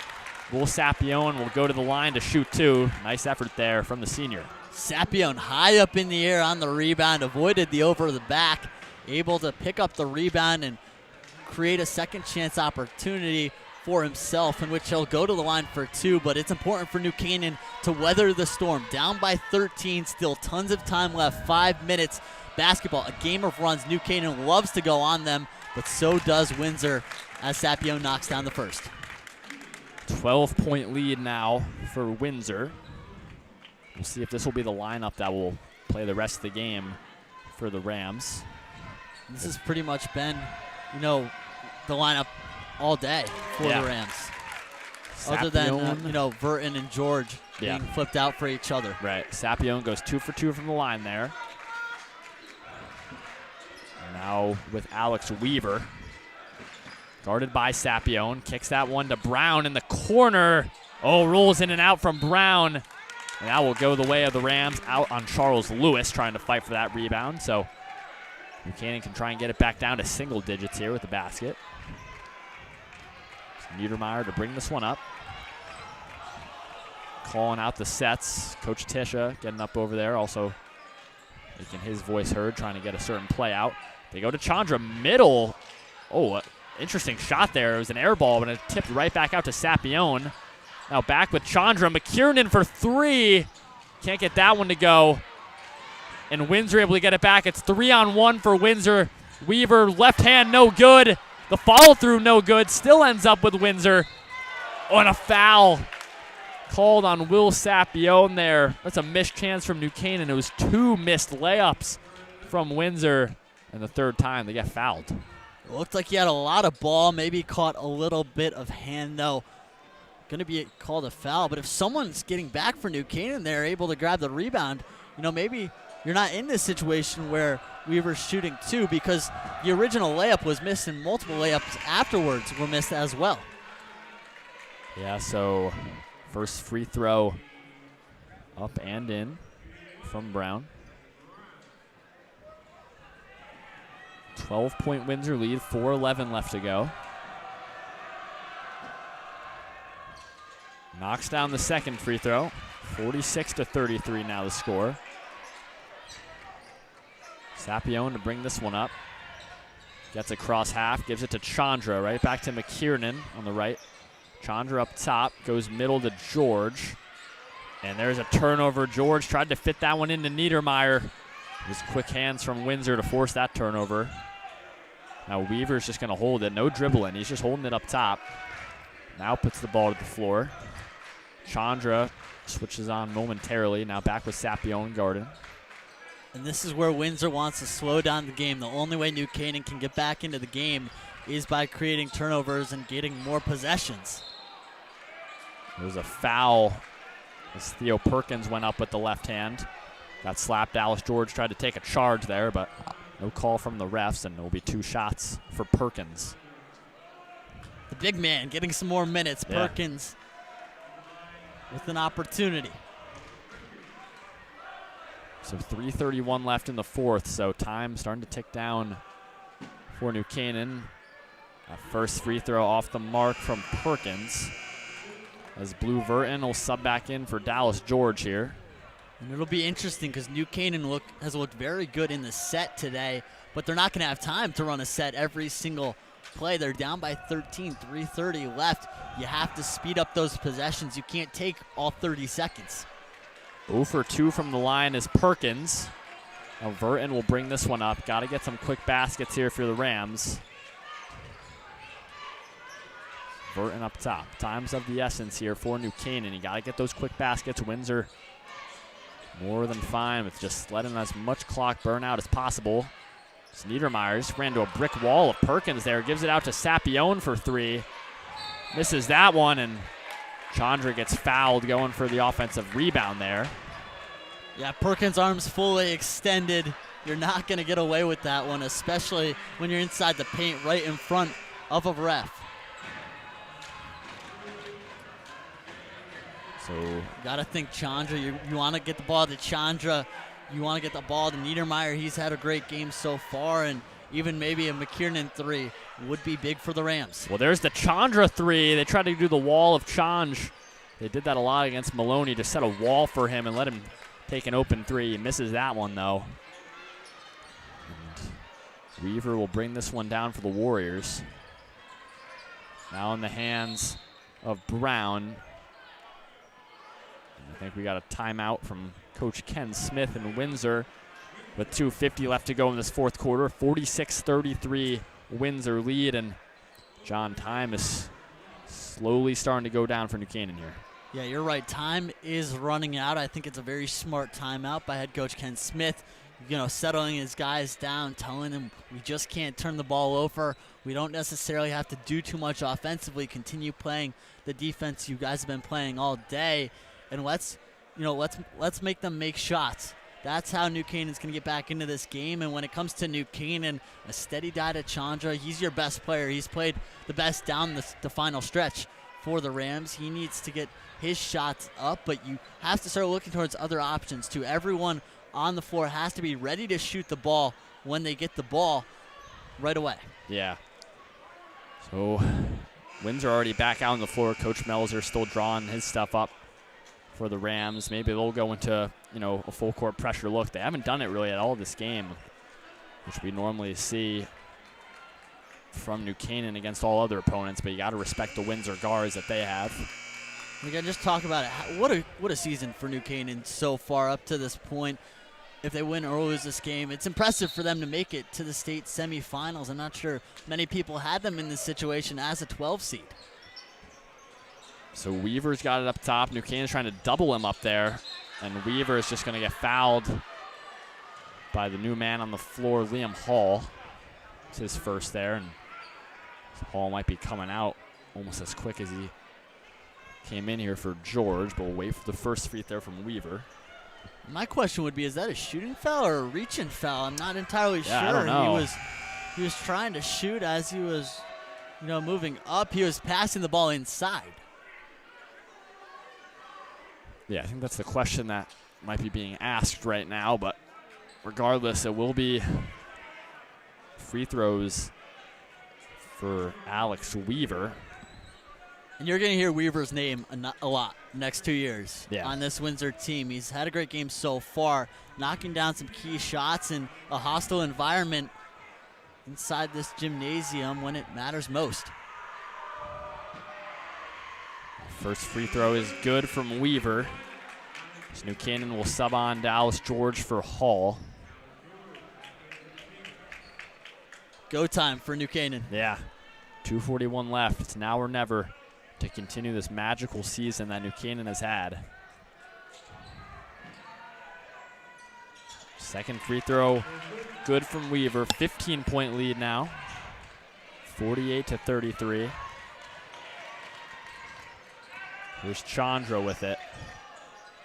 Will Sapione will go to the line to shoot two. Nice effort there from the senior. Sapione high up in the air on the rebound, avoided the over the back, able to pick up the rebound and create a second chance opportunity for himself, in which he'll go to the line for two. But it's important for New Canaan to weather the storm. Down by 13, still tons of time left, 5 minutes. Basketball, a game of runs. New Canaan loves to go on them, but so does Windsor as Sapione knocks down the first. 12-point lead now for Windsor. We'll see if this will be the lineup that will play the rest of the game for the Rams. This has pretty much been, the lineup all day for the Rams. Other than, Burton and George being flipped out for each other. Right. Sapione goes 2 for 2 from the line there. Now with Alex Weaver. Guarded by Sapione. Kicks that one to Brown in the corner. Rolls in and out from Brown. And that will go the way of the Rams, out on Charles Lewis trying to fight for that rebound. So Buchanan can try and get it back down to single digits here with the basket. Niedermeyer to bring this one up. Calling out the sets. Coach Tisha getting up over there, also making his voice heard, trying to get a certain play out. They go to Chandra, middle. Interesting shot there. It was an air ball, but it tipped right back out to Sapione. Now back with Chandra. McKiernan for three. Can't get that one to go. And Windsor able to get it back. It's 3-on-1 for Windsor. Weaver, left hand, no good. The follow-through, no good. Still ends up with Windsor. And a foul called on Will Sapione there. That's a missed chance from New Canaan. It was 2 missed layups from Windsor. And the third time they get fouled. It looked like he had a lot of ball. Maybe caught a little bit of hand, though. Going to be called a foul. But if someone's getting back for New Canaan, they're able to grab the rebound. Maybe you're not in this situation where Weaver's shooting two, because the original layup was missed and multiple layups afterwards were missed as well. Yeah, so first free throw up and in from Brown. 12-point Windsor lead, 4:11 left to go. Knocks down the second free throw. 46-33 now the score. Sapione to bring this one up. Gets across half, gives it to Chandra, right back to McKiernan on the right. Chandra up top, goes middle to George. And there's a turnover. George tried to fit that one into Niedermeyer. His quick hands from Windsor to force that turnover. Now Weaver's just going to hold it. No dribbling. He's just holding it up top. Now puts the ball to the floor. Chandra switches on momentarily. Now back with Sapione guarding. And this is where Windsor wants to slow down the game. The only way New Canaan can get back into the game is by creating turnovers and getting more possessions. There's a foul as Theo Perkins went up with the left hand. Got slapped. Dallas George tried to take a charge there, but no call from the refs, and there will be 2 shots for Perkins. The big man getting some more minutes. Yeah. Perkins with an opportunity. So 3:31 left in the fourth, so time starting to tick down for New Canaan. First free throw off the mark from Perkins, as Blue Verton will sub back in for Dallas George here. And it'll be interesting because New Canaan has looked very good in the set today, but they're not going to have time to run a set every single play. They're down by 13, 3:30 left. You have to speed up those possessions. You can't take all 30 seconds. 0 for 2 from the line is Perkins. Now Verton will bring this one up. Got to get some quick baskets here for the Rams. Burton up top. Time's of the essence here for New Canaan. You got to get those quick baskets. Windsor more than fine with just letting as much clock burn out as possible. Niedermeyer's ran to a brick wall of Perkins there. Gives it out to Sapione for three. Misses that one, and Chandra gets fouled going for the offensive rebound there. Yeah, Perkins' arms fully extended. You're not going to get away with that one, especially when you're inside the paint right in front of a ref. So you got to think Chandra. You want to get the ball to Chandra. You want to get the ball to Niedermeyer. He's had a great game so far, and even maybe a McKiernan three would be big for the Rams. Well, there's the Chandra three. They tried to do the wall of Chanj. They did that a lot against Maloney to set a wall for him and let him take an open three. He misses that one, though. And Weaver will bring this one down for the Warriors. Now in the hands of Brown. And I think we got a timeout from Coach Ken Smith in Windsor with 2:50 left to go in this fourth quarter. 46-33 Windsor lead, and John, time is slowly starting to go down for New Canaan here. Yeah, you're right. Time is running out. I think it's a very smart timeout by head coach Ken Smith. You know, settling his guys down, telling them we just can't turn the ball over. We don't necessarily have to do too much offensively. Continue playing the defense you guys have been playing all day, and let's make them make shots. That's how New Canaan's going to get back into this game. And when it comes to New Canaan, a steady diet of Chandra. He's your best player. He's played the best down the final stretch for the Rams. He needs to get his shots up, but you have to start looking towards other options too. Everyone on the floor has to be ready to shoot the ball when they get the ball right away. Yeah. So Windsor already back out on the floor. Coach Melzer still drawing his stuff up for the Rams. Maybe they'll go into, a full court pressure look. They haven't done it really at all this game, which we normally see from New Canaan against all other opponents, but you got to respect the Windsor guards that they have. We got to just talk about it. What a season for New Canaan so far up to this point. If they win or lose this game, it's impressive for them to make it to the state semifinals. I'm not sure many people had them in this situation as a 12 seed. So Weaver's got it up top. New Canaan's trying to double him up there, and Weaver is just going to get fouled by the new man on the floor, Liam Hall. It's his first there, and Hall might be coming out almost as quick as he came in here for George, but we'll wait for the first free throw from Weaver. My question would be, is that a shooting foul or a reaching foul? I'm not entirely sure. I don't know. He was trying to shoot as he was, moving up. He was passing the ball inside. Yeah, I think that's the question that might be being asked right now, but regardless, it will be free throws for Alex Weaver. And you're going to hear Weaver's name a lot next 2 years on this Windsor team. He's had a great game so far, knocking down some key shots in a hostile environment inside this gymnasium when it matters most. First free throw is good from Weaver. So New Canaan will sub on Dallas George for Hall. Go time for New Canaan. Yeah, 2:41 left. It's now or never to continue this magical season that New Canaan has had. Second free throw, good from Weaver. 15-point lead now, 48-33. Here's Chandra with it.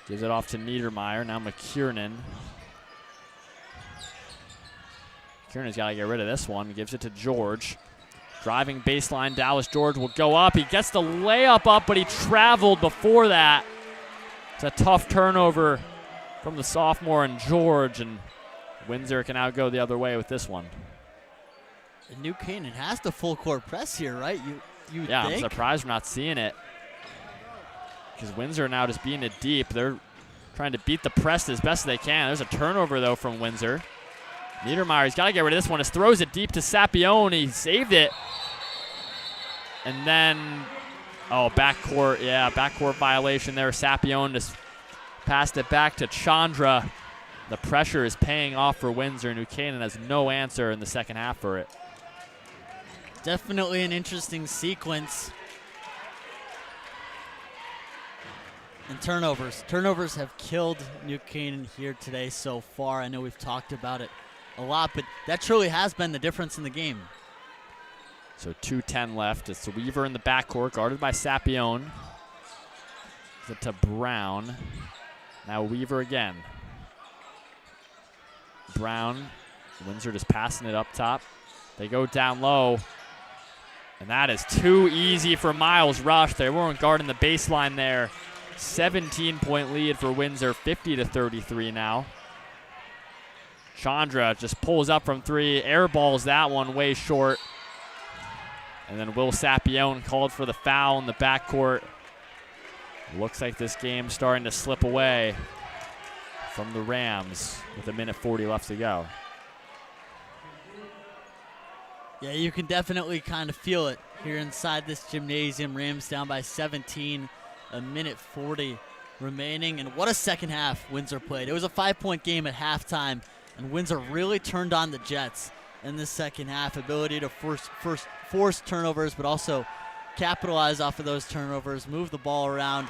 Gives it off to Niedermeyer. Now McKiernan. McKiernan's got to get rid of this one. Gives it to George. Driving baseline, Dallas George will go up. He gets the layup up, but he traveled before that. It's a tough turnover from the sophomore and George, and Windsor can now go the other way with this one. And New Canaan has the full court press here, right? You yeah, think? I'm surprised we're not seeing it, because Windsor now just being it deep. They're trying to beat the press as best they can. There's a turnover, though, from Windsor. Niedermeyer's got to get rid of this one. Just throws it deep to Sapione. He saved it. And then, backcourt. Yeah, backcourt violation there. Sapione just passed it back to Chandra. The pressure is paying off for Windsor. New Canaan has no answer in the second half for it. Definitely an interesting sequence. And turnovers. Turnovers have killed New Canaan here today so far. I know we've talked about it a lot, but that truly has been the difference in the game. So 2:10 left. It's Weaver in the backcourt, guarded by Sapione. It to Brown. Now Weaver again. Brown. Windsor just passing it up top. They go down low. And that is too easy for Miles Rush. They weren't guarding the baseline there. 17-point lead for Windsor, 50-33 now. Chandra just pulls up from three, airballs that one way short. And then Will Sapione called for the foul in the backcourt. Looks like this game's starting to slip away from the Rams with 1:40 left to go. Yeah, you can definitely kind of feel it here inside this gymnasium. Rams down by 17, 1:40 remaining. And what a second half Windsor played. It was a 5-point game at halftime, and Windsor really turned on the Jets in the second half. Ability to force turnovers, but also capitalize off of those turnovers, move the ball around,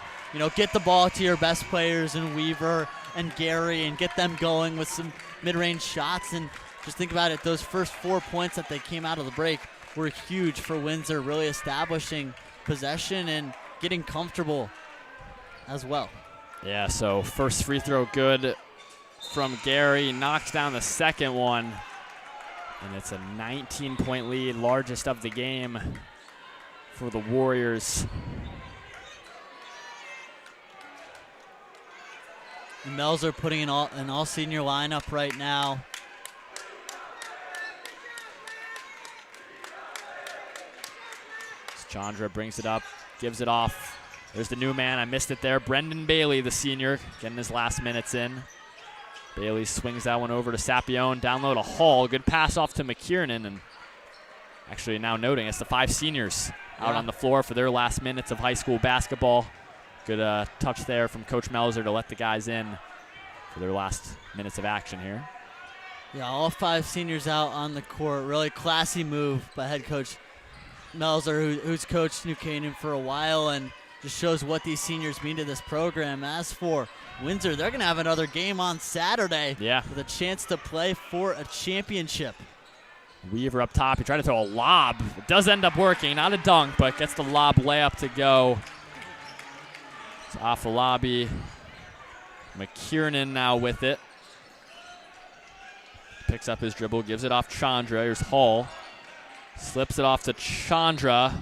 get the ball to your best players in Weaver and Gary and get them going with some mid-range shots. And just think about it, those first 4 points that they came out of the break were huge for Windsor, really establishing possession and getting comfortable as well. Yeah, so first free throw good from Gary, knocks down the second one, and it's a 19-point lead, largest of the game for the Warriors. Melzer putting an all-senior lineup right now. Chandra brings it up, gives it off. There's the new man. I missed it there. Brendan Bailey, the senior, getting his last minutes in. Bailey swings that one over to Sapione. Down low to Hall. Good pass off to McKiernan. And actually now noting it's the 5 seniors out on the floor for their last minutes of high school basketball. Good touch there from Coach Melzer to let the guys in for their last minutes of action here. Yeah, all 5 seniors out on the court. Really classy move by head coach Melzer, who's coached New Canaan for a while, and just shows what these seniors mean to this program. As for Windsor, they're going to have another game on Saturday with a chance to play for a championship. Weaver up top. He tried to throw a lob. It does end up working. Not a dunk, but gets the lob layup to go. It's off the lobby. McKiernan now with it. Picks up his dribble, gives it off Chandra. Here's Hall. Slips it off to Chandra.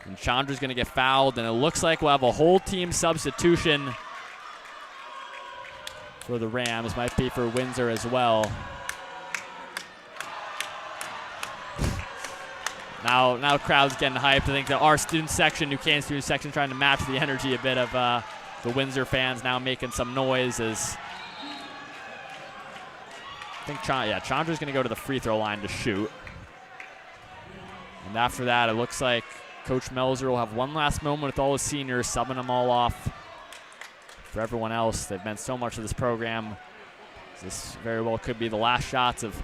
And Chandra's going to get fouled, and it looks like we'll have a whole team substitution for the Rams. Might be for Windsor as well. Now crowd's getting hyped. I think that our student section, New Canaan student section, trying to match the energy a bit of the Windsor fans now making some noise as I think Chandra's going to go to the free throw line to shoot. And after that, it looks like Coach Melzer will have one last moment with all his seniors, subbing them all off. For everyone else, they've meant so much to this program. This very well could be the last shots of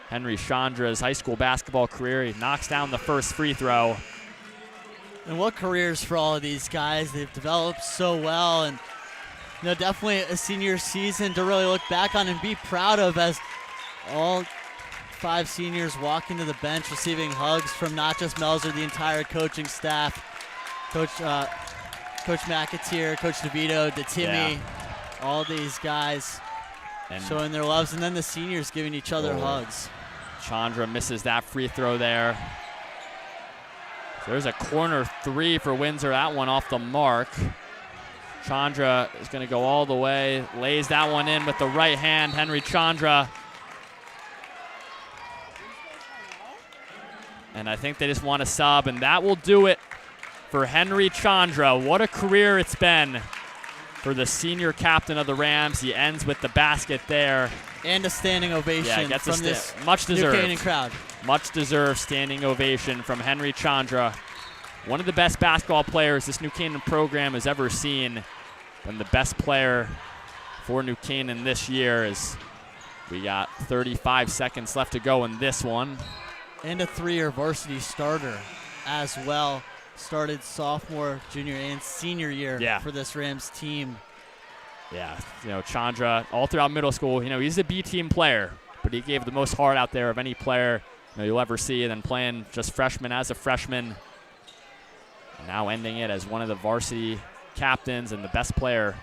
Henry Chandra's high school basketball career. He knocks down the first free throw. And what careers for all of these guys. They've developed so well, and definitely a senior season to really look back on and be proud of, as all 5 seniors walking to the bench receiving hugs from not just Melzer, the entire coaching staff. Coach McAteer, Coach DeVito, DeTimmy, all these guys and showing their loves, and then the seniors giving each other hugs. Chandra misses that free throw there. So there's a corner 3 for Windsor. That one off the mark. Chandra is going to go all the way, lays that one in with the right hand. Henry Chandra. And I think they just want to sub, and that will do it for Henry Chandra. What a career it's been for the senior captain of the Rams. He ends with the basket there. And a standing ovation from this much deserved. New Canaan crowd. Much deserved standing ovation from Henry Chandra. One of the best basketball players this New Canaan program has ever seen. And the best player for New Canaan this year is we got 35 seconds left to go in this one. And a 3-year varsity starter as well. started sophomore, junior, and senior year for this Rams team. Yeah, Chandra, all throughout middle school, he's a B-team player, but he gave the most heart out there of any player you'll ever see, and then playing just freshman as a freshman, and now ending it as one of the varsity captains and the best player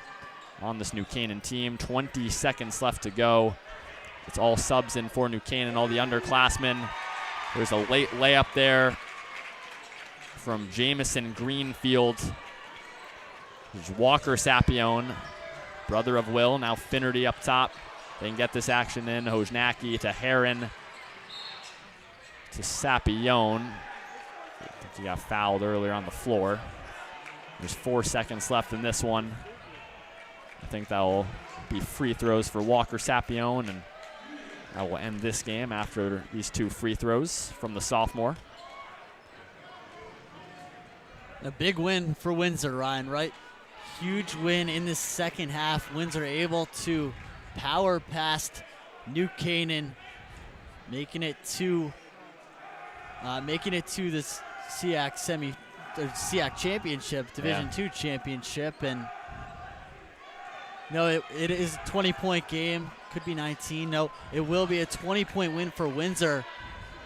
on this New Canaan team. 20 seconds left to go. It's all subs in for New Canaan, all the underclassmen. There's a late layup there from Jamison Greenfield. There's Walker Sapione, brother of Will, now Finnerty up top. They can get this action in. Hojnacki to Heron to Sapione. I think he got fouled earlier on the floor. There's 4 seconds left in this one. I think that will be free throws for Walker Sapione, and that will end this game after these 2 free throws from the sophomore. A big win for Windsor, Ryan, right? Huge win in the second half. Windsor able to power past New Canaan, making it to this CIAC CIAC championship, Division II championship, and it is a 20-point game. Could be 19. No, it will be a 20-point win for Windsor,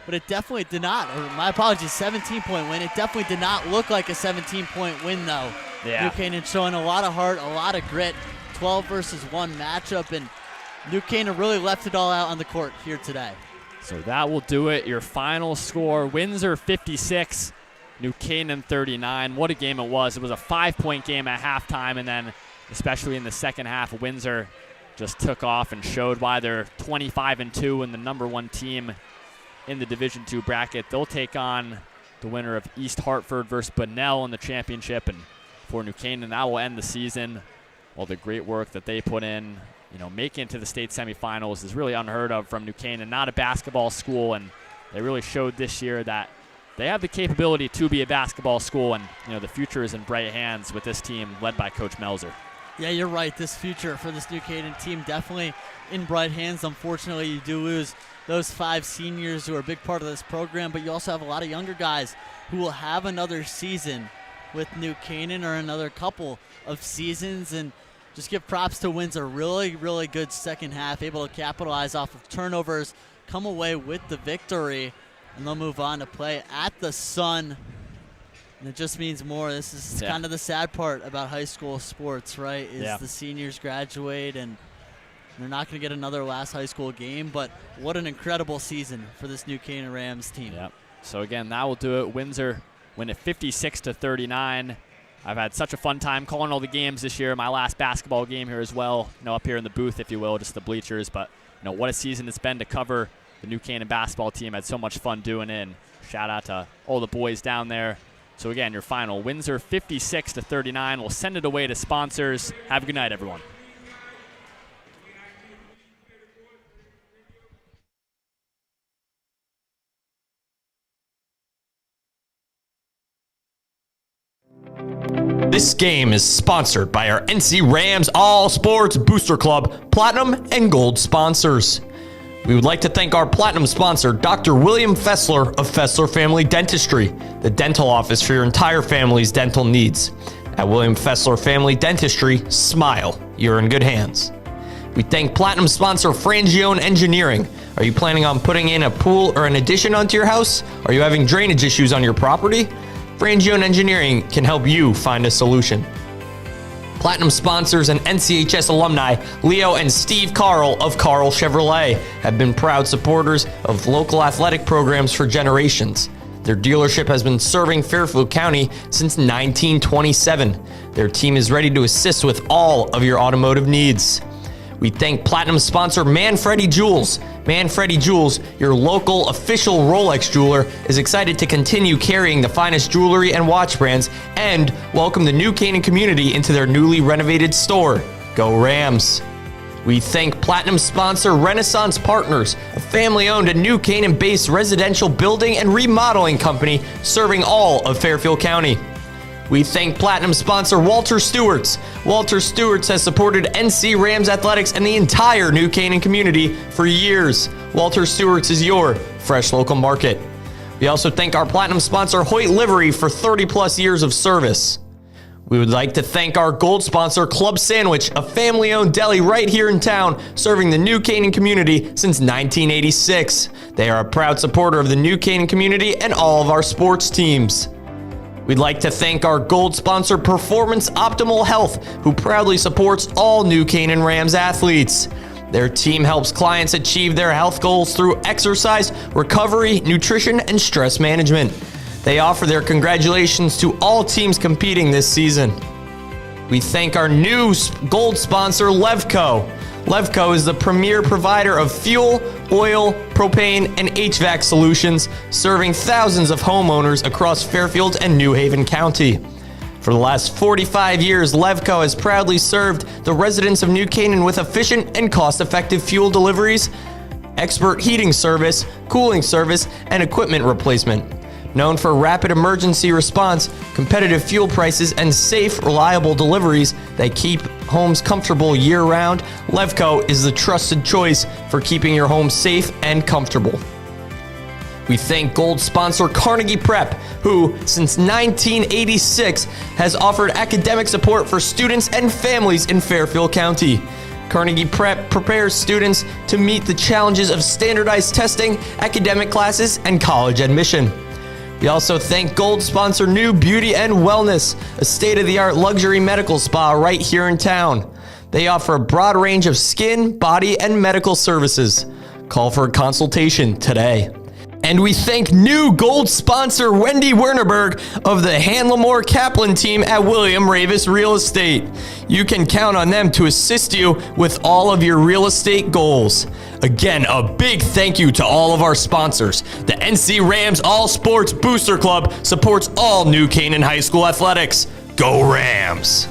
but it definitely did not. Or my apologies, 17-point win. It definitely did not look like a 17-point win, though. Yeah. New Canaan showing a lot of heart, a lot of grit. 12 versus 1 matchup, and New Canaan really left it all out on the court here today. So that will do it. Your final score: Windsor 56, New Canaan 39. What a game it was. It was a 5-point game at halftime, and then especially in the second half, Windsor just took off and showed why they're 25-2 and the number 1 team in the Division II bracket. They'll take on the winner of East Hartford versus Bunnell in the championship, and for New Canaan, that will end the season. All the great work that they put in, making it to the state semifinals is really unheard of from New Canaan. Not a basketball school, and they really showed this year that they have the capability to be a basketball school, and the future is in bright hands with this team led by Coach Melzer. Yeah, you're right. This future for this New Canaan team definitely in bright hands. Unfortunately, you do lose those 5 seniors who are a big part of this program, but you also have a lot of younger guys who will have another season with New Canaan or another couple of seasons. And just give props to Windsor. Really, really good second half, able to capitalize off of turnovers, come away with the victory, and they'll move on to play at the Sun. And it just means more. This is kind of the sad part about high school sports, right? Is the seniors graduate and they're not going to get another last high school game. But what an incredible season for this New Canaan Rams team. Yep. So again, that will do it. Windsor win it 56-39. I've had such a fun time calling all the games this year. My last basketball game here as well. Up here in the booth, if you will, just the bleachers. But what a season it's been to cover the New Canaan basketball team. Had so much fun doing it. And shout out to all the boys down there. So again, your final: Windsor 56-39. We'll send it away to sponsors. Have a good night, everyone. This game is sponsored by our NC Rams All Sports Booster Club Platinum and Gold sponsors. We would like to thank our Platinum sponsor, Dr. William Fessler of Fessler Family Dentistry, the dental office for your entire family's dental needs. At William Fessler Family Dentistry, smile. You're in good hands. We thank Platinum sponsor, Frangione Engineering. Are you planning on putting in a pool or an addition onto your house? Are you having drainage issues on your property? Frangione Engineering can help you find a solution. Platinum sponsors and NCHS alumni Leo and Steve Carl of Carl Chevrolet have been proud supporters of local athletic programs for generations. Their dealership has been serving Fairfield County since 1927. Their team is ready to assist with all of your automotive needs. We thank Platinum sponsor Manfredi Jewels. Manfredi Jewels, your local official Rolex jeweler, is excited to continue carrying the finest jewelry and watch brands and welcome the New Canaan community into their newly renovated store. Go Rams! We thank Platinum sponsor Renaissance Partners, a family-owned and New Canaan-based residential building and remodeling company serving all of Fairfield County. We thank Platinum sponsor Walter Stewart's. Walter Stewart's has supported NC Rams athletics and the entire New Canaan community for years. Walter Stewart's is your fresh local market. We also thank our Platinum sponsor, Hoyt Livery, for 30-plus years of service. We would like to thank our Gold sponsor, Club Sandwich, a family-owned deli right here in town, serving the New Canaan community since 1986. They are a proud supporter of the New Canaan community and all of our sports teams. We'd like to thank our Gold sponsor, Performance Optimal Health, who proudly supports all New Canaan Rams athletes. Their team helps clients achieve their health goals through exercise, recovery, nutrition, and stress management. They offer their congratulations to all teams competing this season. We thank our new Gold sponsor, Levco. Levco is the premier provider of fuel, oil, propane, and HVAC solutions, serving thousands of homeowners across Fairfield and New Haven County. For the last 45 years, Levco has proudly served the residents of New Canaan with efficient and cost-effective fuel deliveries, expert heating service, cooling service, and equipment replacement. Known for rapid emergency response, competitive fuel prices, and safe, reliable deliveries that keep homes comfortable year-round, Levco is the trusted choice for keeping your home safe and comfortable. We thank Gold sponsor Carnegie Prep, who, since 1986, has offered academic support for students and families in Fairfield County. Carnegie Prep prepares students to meet the challenges of standardized testing, academic classes, and college admission. We also thank Gold sponsor New Beauty and Wellness, a state-of-the-art luxury medical spa right here in town. They offer a broad range of skin, body, and medical services. Call for a consultation today. And we thank new Gold sponsor Wendy Wernerberg of the Hanlamore Kaplan team at William Ravis Real Estate. You can count on them to assist you with all of your real estate goals. Again, a big thank you to all of our sponsors. The NC Rams All Sports Booster Club supports all New Canaan High School athletics. Go Rams!